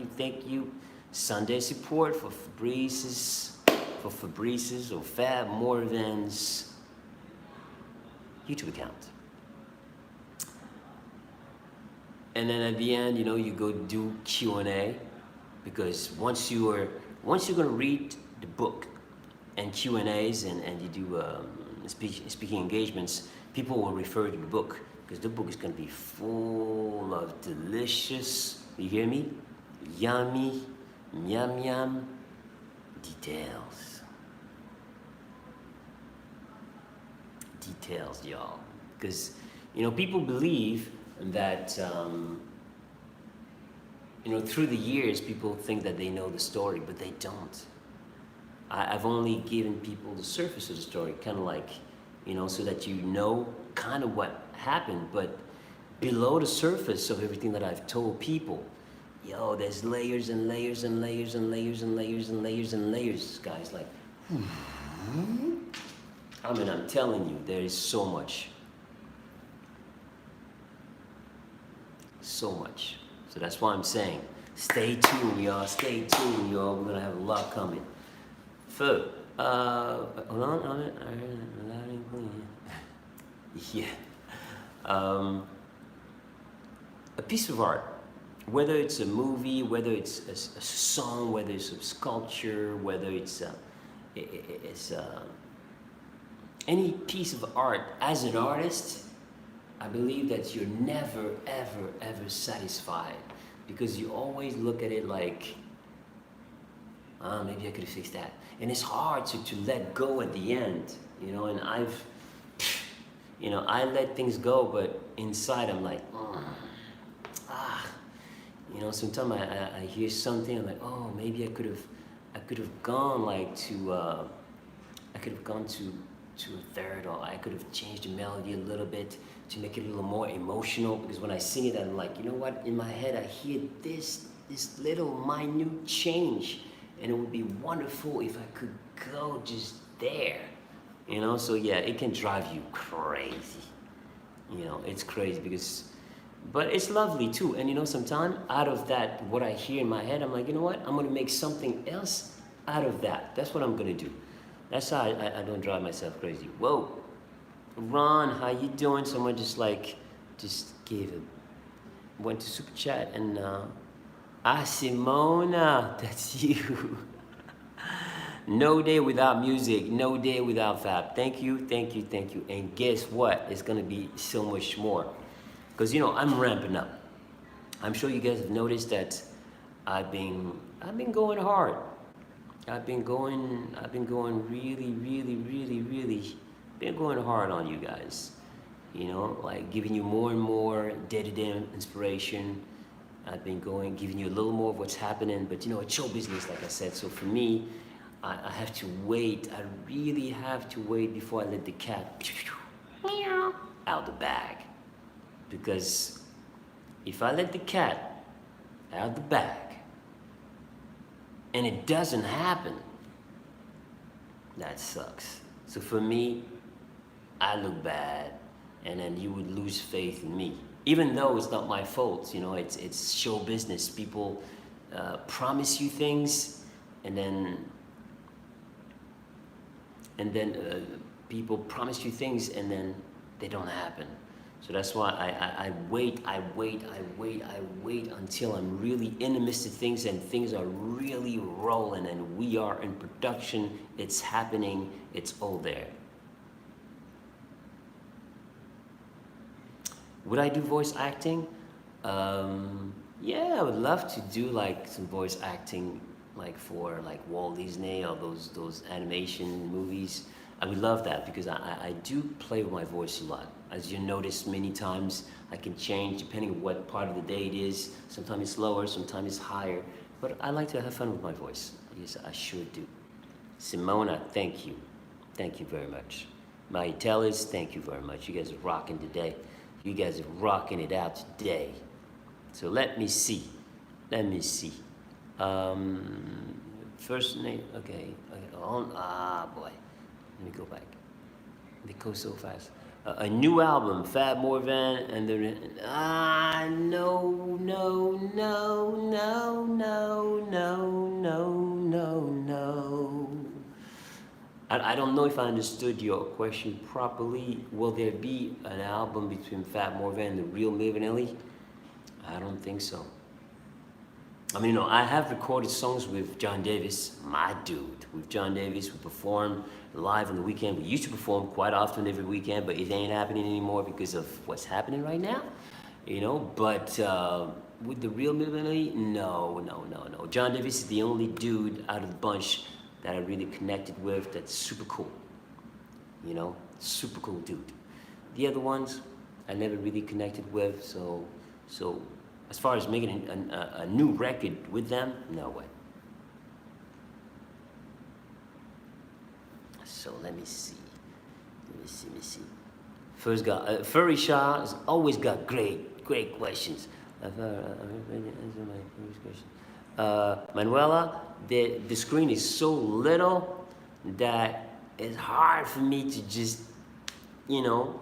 you. Sunday support for Fabrice's or Fab Morvan's YouTube account. And then at the end, you go do Q&A, because once you're gonna read the book and Q&As and you do speaking engagements, people will refer to the book, because the book is gonna be full of delicious, you hear me? Yummy, yum details. Details, y'all. Because, people believe that, through the years, people think that they know the story, but they don't. I've only given people the surface of the story, kind of like, so that kind of what happened, but below the surface of everything that I've told people, there's layers and layers and layers and layers and layers and layers and layers, guys, like, I'm telling you, there is so much. So much. So that's why I'm saying, stay tuned, y'all. Stay tuned, y'all. We're gonna have a lot coming. Hold on. Yeah. Um, a piece of art, whether it's a movie, whether it's a song, whether it's a sculpture, whether it's any piece of art. As an artist, I believe that you're never, ever, ever satisfied because you always look at it like, maybe I could have fixed that. And it's hard to let go at the end, you know, and I let things go, but inside I'm like, you know, sometimes I hear something, I'm like, oh, maybe I could have gone like I could have gone to a third, or I could have changed the melody a little bit to make it a little more emotional, because when I sing it, I'm like, you know what, in my head I hear this little minute change, and it would be wonderful if I could go just there, you know. So yeah, it can drive you crazy, you know, it's crazy because, but it's lovely too. And you know, sometimes out of that, what I hear in my head, I'm like, you know what, I'm gonna make something else out of that. That's what I'm gonna do. That's how I don't drive myself crazy. Whoa, Ron, how you doing? Someone just went to super chat, and Simona, that's you. No day without music, no day without Fab. Thank you, thank you, thank you. And guess what? It's gonna be so much more, because you know I'm ramping up. I'm sure you guys have noticed that I've been going hard. I've been going really, really, really, really, been going hard on you guys. You know, like giving you more and more day-to-day inspiration. I've been giving you a little more of what's happening, but you know, it's show business, like I said. So for me, I have to wait. I really have to wait before I let the cat out the bag. Because if I let the cat out the bag and it doesn't happen, that sucks. So for me, I look bad, and then you would lose faith in me. Even though it's not my fault, you know, it's show business. People promise you things, and then people promise you things, and then they don't happen. So that's why I wait until I'm really in the midst of things, and things are really rolling, and we are in production. It's happening. It's all there. Would I do voice acting? Yeah, I would love to do like some voice acting, like for like Walt Disney or those animation movies. I would love that, because I do play with my voice a lot. As you notice many times, I can change depending on what part of the day it is. Sometimes it's lower, sometimes it's higher. But I like to have fun with my voice. Yes, I sure do. Simona, thank you. Thank you very much. My Tellis, thank you very much. You guys are rocking today. You guys are rocking it out today. So let me see. First name, okay. Boy. Let me go back. They go so fast. A new album, Fab Morvan, and then no. I don't know if I understood your question properly. Will there be an album between Fab Morvan and the real Milli Vanilli? I don't think so. I mean, you know, I have recorded songs with John Davis, my dude. With John Davis, we perform live on the weekend. We used to perform quite often every weekend, but it ain't happening anymore because of what's happening right now, you know. But with the real Milli Vanilli, no. John Davis is the only dude out of the bunch that I really connected with that's super cool, you know, super cool dude. The other ones, I never really connected with, so as far as making a new record with them, no way. So let me see. First guy, Furry Shah has always got great questions. Answer my first question. Manuela, the screen is so little that it's hard for me to just, you know,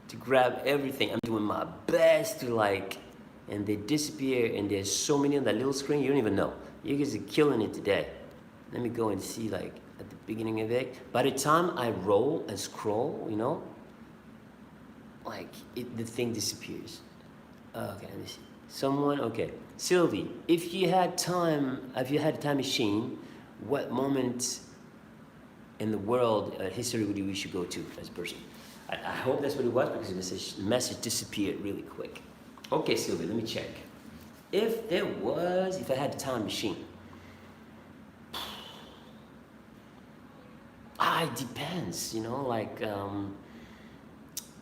to grab everything. I'm doing my best to and they disappear, and there's so many on that little screen, you don't even know. You guys are killing it today. Let me go and see at the beginning of it. By the time I roll and scroll, you know, like the thing disappears. Okay, let me see. Someone, okay. Sylvie, if you had a time machine, what moment in the world history would you wish you go to as a person? I hope that's what it was because the message disappeared really quick. Okay, Sylvie, let me check. If I had a time machine, it depends, like,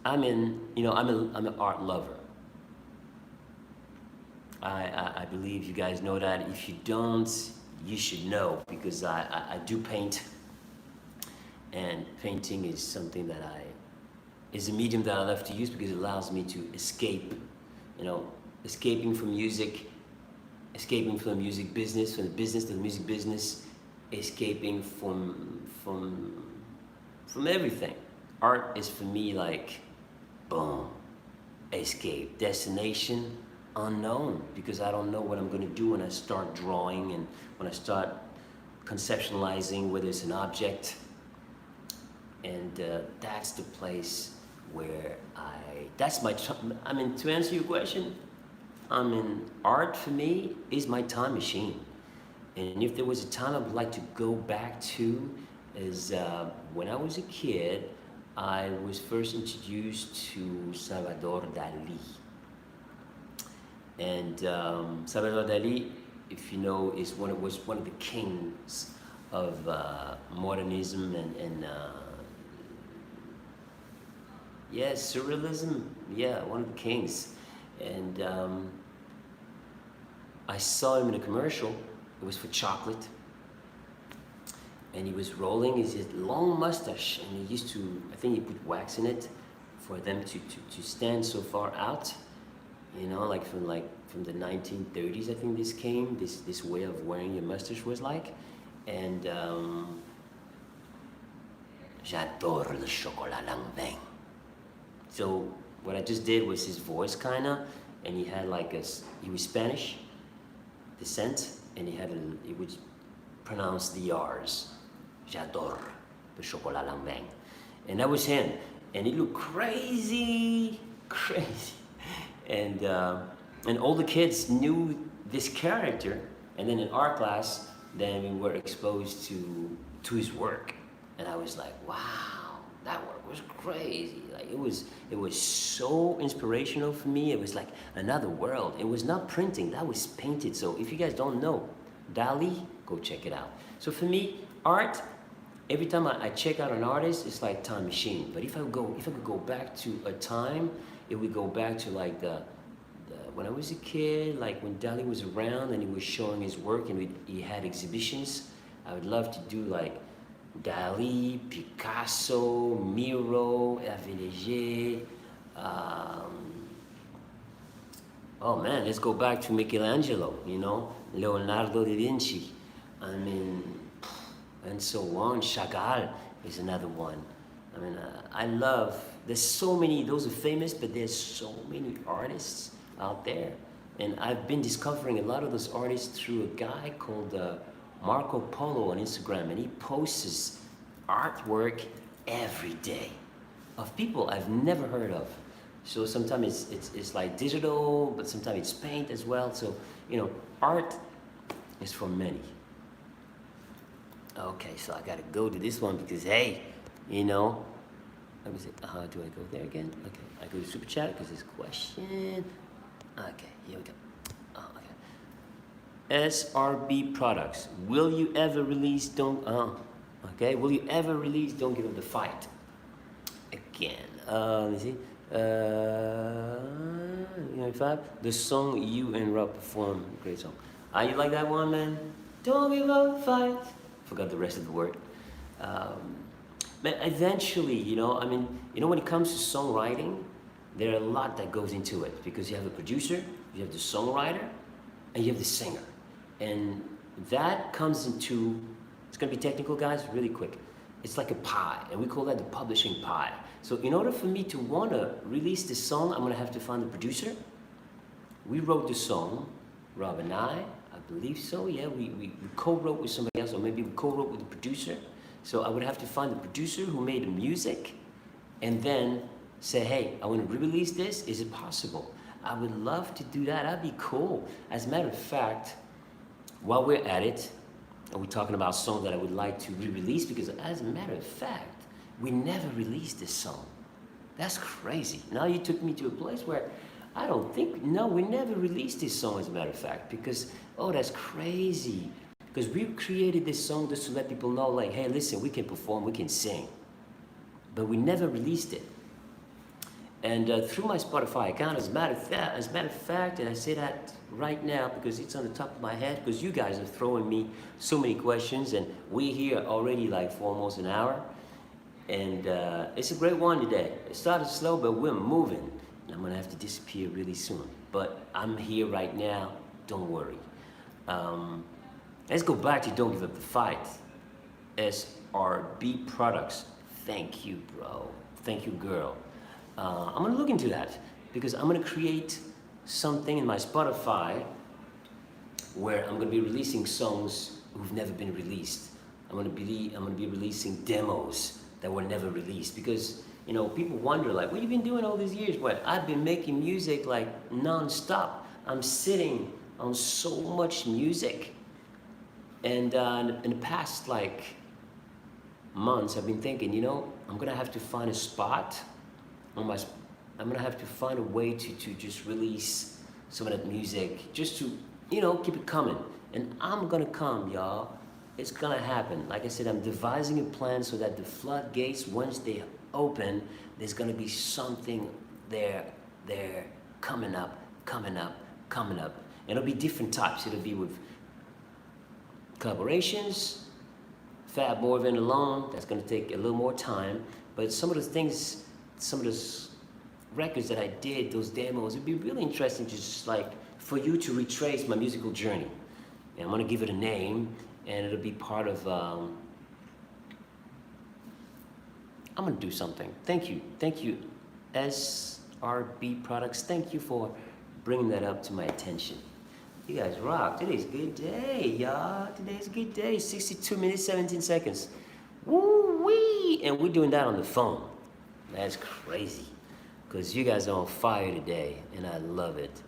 I'm an art lover. I believe you guys know that. If you don't, you should know because I do paint, and painting is something that is a medium that I love to use because it allows me to escape, escaping from music, escaping from the music business, from the business to the music business, escaping from everything. Art is for me like, boom, escape, destination, unknown, because I don't know what I'm gonna do when I start drawing and when I start conceptualizing whether it's an object. And that's the place where to answer your question, art for me is my time machine. And if there was a time I would like to go back to is when I was a kid, I was first introduced to Salvador Dali. And Salvador Dali, if you know, was one of the kings of modernism and surrealism. Yeah, one of the kings. And I saw him in a commercial. It was for chocolate. And he was rolling his long mustache, and he used to, I think he put wax in it for them to stand so far out. Like from the 1930s, I think this came, this way of wearing your mustache was like. And j'adore le chocolat languin. So what I just did was his voice kinda, and he had he was Spanish descent, and he would pronounce the R's. J'adore le chocolat languin. And that was him. And he looked crazy. And all the kids knew this character, and then in art class, then we were exposed to his work, and I was like, wow, that work was crazy. Like it was so inspirational for me. It was like another world. It was not printing, that was painted. So if you guys don't know Dali, go check it out. So for me, art, every time I check out an artist, it's like time machine. But if I could go back to a time, it would go back to like when I was a kid, like when Dali was around and he was showing his work and he had exhibitions. I would love to do like Dali, Picasso, Miro, Hervé Léger. Oh man, let's go back to Michelangelo, Leonardo da Vinci. And so on. Chagall is another one. There's so many, those are famous, but there's so many artists out there. And I've been discovering a lot of those artists through a guy called Marco Polo on Instagram, and he posts artwork every day of people I've never heard of. So sometimes it's like digital, but sometimes it's paint as well. So, art is for many. Okay, so I gotta go to this one because, hey, let me see, do I go there again? Okay, I go to Super Chat because this question. Okay, here we go. Okay. SRB Products. Will you ever release Don't Give Up the Fight? Again. Let me see. Fab, the song you and Rob perform, great song. You like that one, man? Don't give up the fight. Forgot the rest of the word. But eventually, when it comes to songwriting, there are a lot that goes into it because you have the producer, you have the songwriter, and you have the singer. And that comes into, it's gonna be technical, guys, really quick. It's like a pie, and we call that the publishing pie. So in order for me to wanna release this song, I'm gonna have to find the producer. We wrote the song, Rob and I believe so, yeah. We co-wrote with somebody else, or maybe we co-wrote with the producer. So I would have to find the producer who made the music, and then say, hey, I want to re-release this. Is it possible? I would love to do that. That'd be cool. As a matter of fact, while we're at it, and we're talking about songs that I would like to re-release, because as a matter of fact, we never released this song. That's crazy. Now you took me to a place where I don't think, no, we never released this song as a matter of fact, because, oh, that's crazy. Because we created this song just to let people know, like, hey, listen, we can perform, we can sing. But we never released it. And through my Spotify account, as a matter of fact, and I say that right now because it's on the top of my head, because you guys are throwing me so many questions, and we're here already like for almost an hour. And it's a great one today. It started slow, but we're moving. And I'm gonna have to disappear really soon. But I'm here right now, don't worry. Let's go back to Don't Give Up the Fight. SRB Products. Thank you, bro. Thank you, girl. I'm gonna look into that because I'm gonna create something in my Spotify where I'm gonna be releasing songs who've never been released. I'm gonna be releasing demos that were never released, because you know, people wonder like, what have you been doing all these years? What? I've been making music like non-stop. I'm sitting on so much music, and in the past like months I've been thinking, you know, I'm gonna have to find a spot on my, I'm gonna have to find a way to just release some of that music, just to, you know, keep it coming. And I'm gonna come, y'all. It's gonna happen. Like I said, I'm devising a plan so that the floodgates, once they open, there's gonna be something there coming up. And it'll be different types. It'll be with collaborations, Fab Morvan alone, that's gonna take a little more time. But some of the things, some of those records that I did, those demos, it'd be really interesting just like for you to retrace my musical journey. And I'm gonna give it a name, and it'll be part of, I'm gonna do something. Thank you, SRB Products. Thank you for bringing that up to my attention. You guys rock. Today's a good day, y'all. Today's a good day. 62 minutes, 17 seconds. Woo-wee! And we're doing that on the phone. That's crazy. Because you guys are on fire today, and I love it.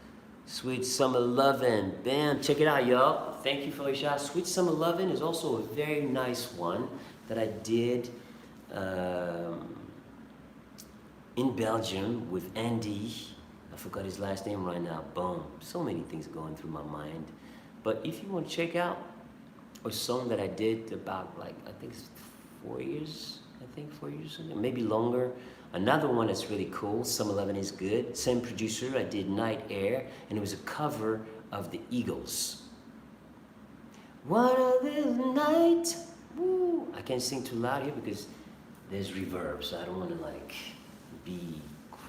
Sweet Summer Lovin'. Bam, check it out, y'all. Thank you for your shot. Sweet Summer Lovin' is also a very nice one that I did in Belgium with Andy. I forgot his last name right now. Boom. So many things going through my mind. But if you want to check out a song that I did about, like, I think it's 4 years, maybe longer. Another one that's really cool, Summer Lovin' is good. Same producer, I did Night Air, and it was a cover of the Eagles. One of these nights, woo. I can't sing too loud here because there's reverb, so I don't want to like be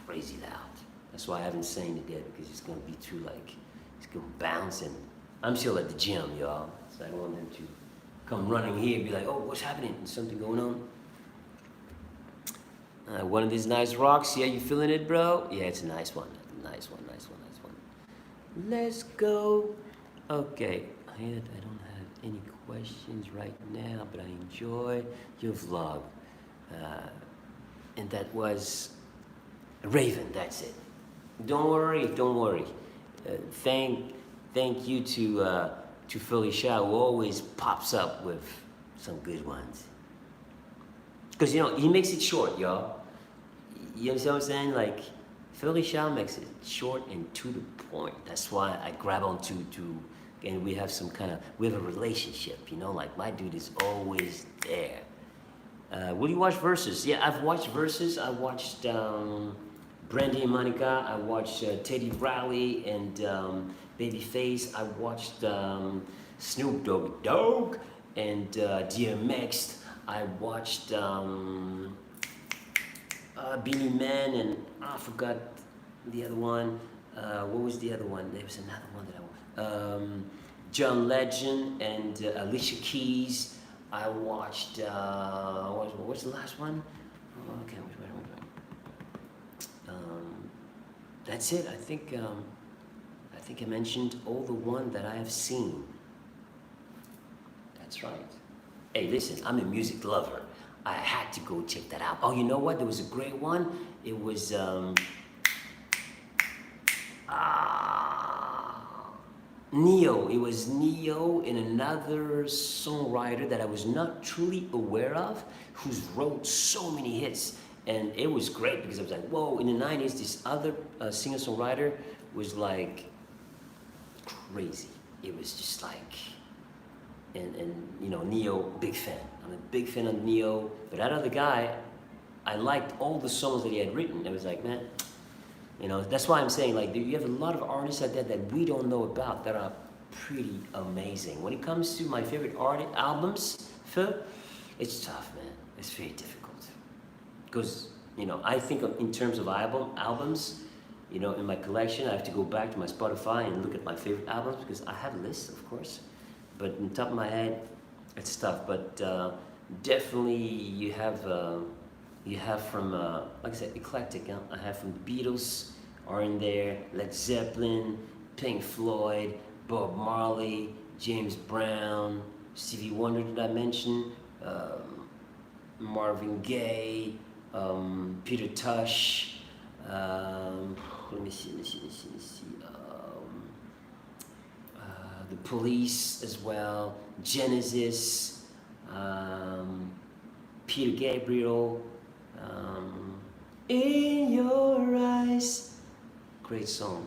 crazy loud. That's why I haven't sang it yet, because it's gonna be too like, it's gonna bounce, and I'm still at the gym, y'all. So I don't want them to come running here and be like, oh, what's happening? Is something going on? One of these nice rocks. Yeah, you feeling it, bro? Yeah, it's a nice one. Nice one. Let's go. Okay, I don't have any questions right now, but I enjoy your vlog. And that was Raven, that's it. Don't worry. Thank you to Philly Shaw, who always pops up with some good ones. Because, you know, he makes it short, y'all. You understand what I'm saying? Like, Philly Shaw makes it short and to the point. That's why I grab onto and we have we have a relationship, you know? Like, my dude is always there. Will you watch Versus? Yeah, I've watched Versus. I watched Brandy and Monica. I watched Teddy Riley and Babyface. I watched Snoop Dogg and DMX. I watched Beanie Man, and I forgot the other one. What was the other one? There was another one that I watched. John Legend and Alicia Keys. I watched, what's the last one? Oh, okay, wait. That's it. I think I mentioned all the one that I have seen. That's right. Hey, listen, I'm a music lover. I had to go check that out. Oh, you know what? There was a great one. It was Neo. It was Neo and another songwriter that I was not truly aware of, who's wrote so many hits. And it was great because I was like, whoa, in the 90s, this other singer-songwriter was like crazy. It was just like, and you know, Neo, big fan. I'm a big fan of Neo. But that other guy, I liked all the songs that he had written. It was like, man, you know, that's why I'm saying, like, you have a lot of artists out there that we don't know about that are pretty amazing. When it comes to my favorite albums, it's tough, man. It's very difficult. Because, you know, I think in terms of albums, you know, in my collection, I have to go back to my Spotify and look at my favorite albums because I have a list, of course. But on top of my head, it's tough. But definitely you have from, like I said, eclectic. Huh? I have from the Beatles are in there, Led Zeppelin, Pink Floyd, Bob Marley, James Brown, Stevie Wonder, did I mention? Marvin Gaye, Peter Tosh, let me see. The Police as well, Genesis, Peter Gabriel, In Your Eyes, great song.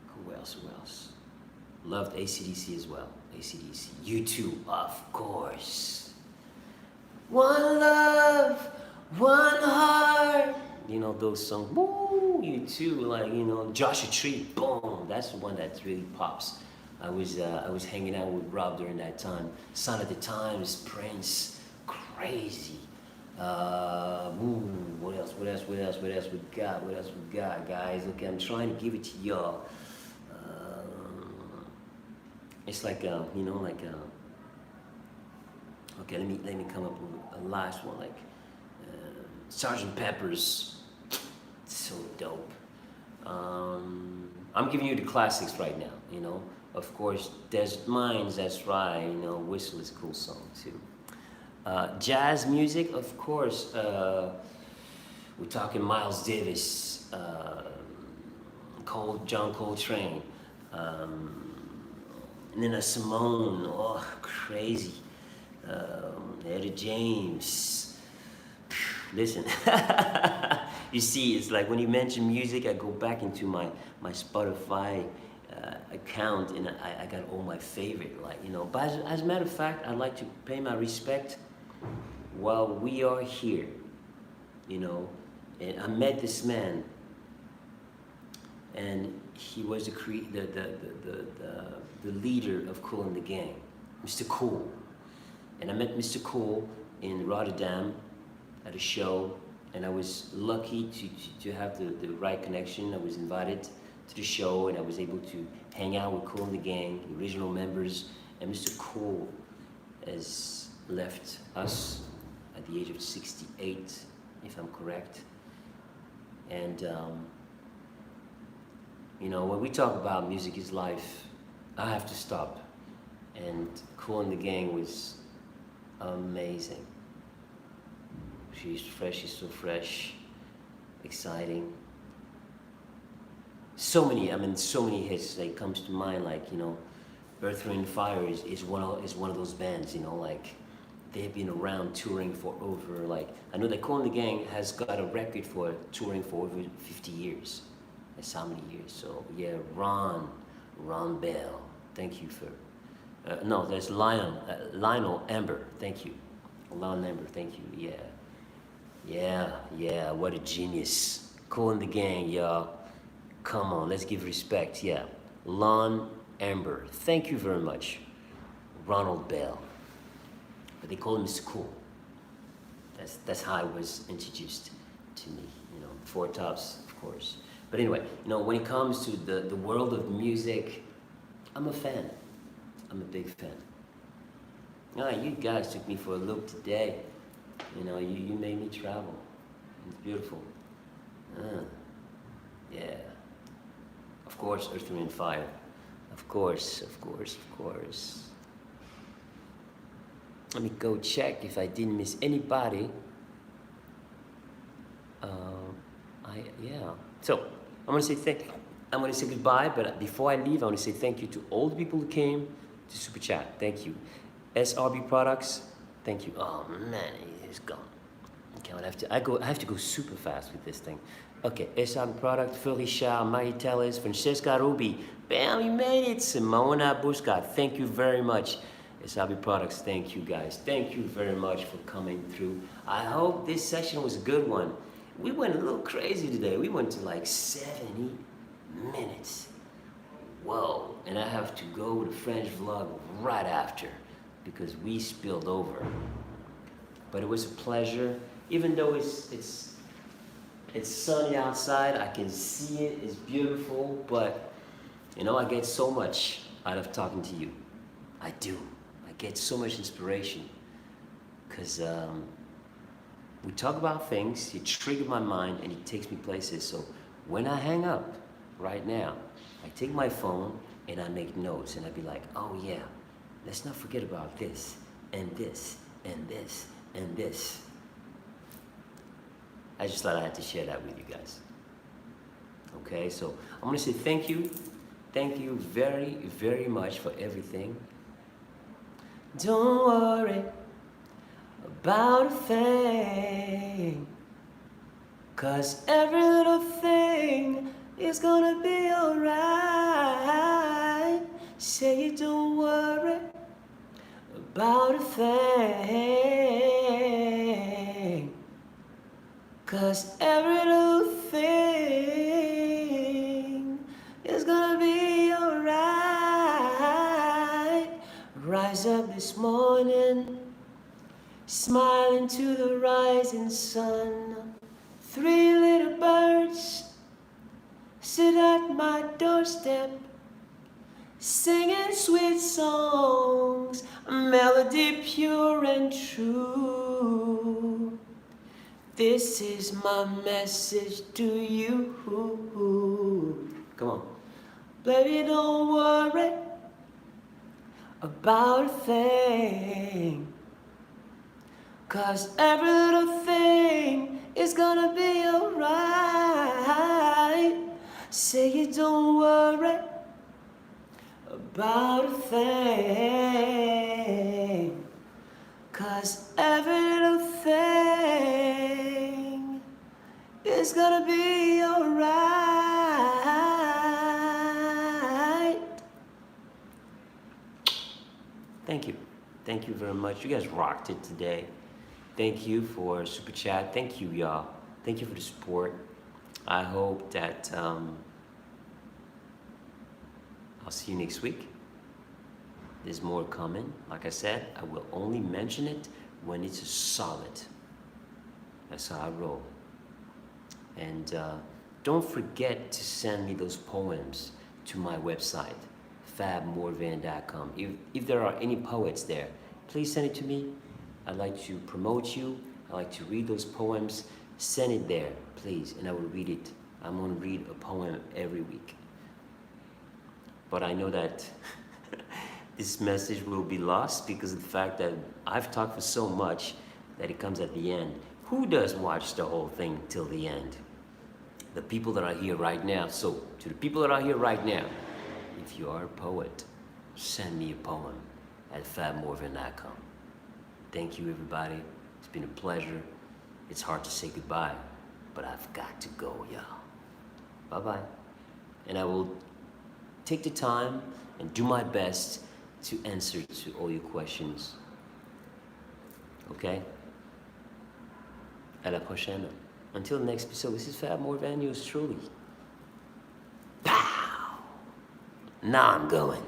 Who else? Loved AC/DC as well. AC/DC. U2, of course. One love, one heart. You know those songs. Woo, U2, like, you know, Joshua Tree. Boom. That's the one that really pops. I was hanging out with Rob during that time. Sign of the Times, Prince, crazy. What else we got, guys? Okay, I'm trying to give it to y'all. It's like you know, like okay, let me come up with a last one, like Sgt. Pepper's, so dope. I'm giving you the classics right now, you know. Of course, Desert Mines, that's right, you know, Whistle is a cool song too. Jazz music, of course, we're talking Miles Davis, John Coltrane, Nina Simone, oh, crazy, Etta James. Listen, you see, it's like when you mention music, I go back into my Spotify account and I got all my favorite, like, you know. But as a matter of fact, I'd like to pay my respect while we are here, you know. And I met this man, and he was the leader of Kool and the Gang, Mr. Kool. And I met Mr. Kool in Rotterdam at a show, and I was lucky to have the right connection. I was invited to the show, and I was able to hang out with Kool and the Gang, the original members. And Mr. Kool has left us at the age of 68, if I'm correct. And you know, when we talk about music is life, I have to stop. And Kool and the Gang was amazing. She's fresh, she's so fresh, exciting. So many hits that comes to mind, like, you know, Earth, Wind & Fire is one of those bands, you know, like, they've been around touring for over, like, I know that Kool and the Gang has got a record for touring for over 50 years. That's how many years. So yeah, Ron Bell, thank you for, no, there's Lionel Amber, thank you. Lionel Amber, thank you, yeah, what a genius. Kool and the Gang, y'all. Come on, let's give respect, yeah. Lon Amber, thank you very much. Ronald Bell, but they call him Mr. Kool. That's how I was introduced to me, you know, Four Tops, of course. But anyway, you know, when it comes to the world of music, I'm a fan. I'm a big fan. Ah, you guys took me for a look today. You know, you made me travel. It's beautiful. Yeah. Of course, Earth, Wind & Fire. Of course. Let me go check if I didn't miss anybody. Yeah. So I'm gonna say I'm gonna say goodbye, but before I leave, I want to say thank you to all the people who came to Super Chat. Thank you. SRB Products. Thank you. Oh man, it's gone. Okay, I have to go super fast with this thing. Okay, SRB Product, Phil Richard, Marie Tellis, Francesca Ruby. Bam, you made it. Simona Busca. Thank you very much. SRB Products, thank you guys. Thank you very much for coming through. I hope this session was a good one. We went a little crazy today. We went to like 70 minutes. Whoa, and I have to go to French vlog right after because we spilled over. But it was a pleasure. Even though it's sunny outside, I can see it, it's beautiful, but you know, I get so much out of talking to you. I do. I get so much inspiration because we talk about things, you trigger my mind, and it takes me places. So when I hang up right now, I take my phone and I make notes, and I be like, oh yeah, let's not forget about this, and this, and this, and this. I just thought I had to share that with you guys. Okay, so I'm gonna say thank you. Thank you very, very much for everything. Don't worry about a thing, 'cause every little thing is gonna be alright. Say you don't worry about a thing, 'cause every little thing is gonna be alright. Rise up this morning, smile into the rising sun. 3 little birds sit at my doorstep, singing sweet songs, melody pure and true. This is my message to you. Come on. Baby, don't worry about a thing, 'cause every little thing is gonna be alright. Say you don't worry about a thing, 'cause every little thing is gonna be alright. Thank you. Thank you very much. You guys rocked it today. Thank you for Super Chat. Thank you, y'all. Thank you for the support. I hope that I'll see you next week. There's more coming. Like I said, I will only mention it when it's solid. That's how I roll. And don't forget to send me those poems to my website, fabmorvan.com. If there are any poets there, please send it to me. I'd like to promote you. I like to read those poems. Send it there, please, and I will read it. I'm going to read a poem every week. But I know that this message will be lost because of the fact that I've talked for so much that it comes at the end. Who does watch the whole thing till the end? The people that are here right now. So, to the people that are here right now, if you are a poet, send me a poem at fabmorvan.com. Thank you, everybody. It's been a pleasure. It's hard to say goodbye, but I've got to go, y'all. Bye-bye. And I will take the time and do my best to answer to all your questions. Okay? À la prochaine. Until the next episode, this is Fab Morvan, yours truly. Pow! Now I'm going.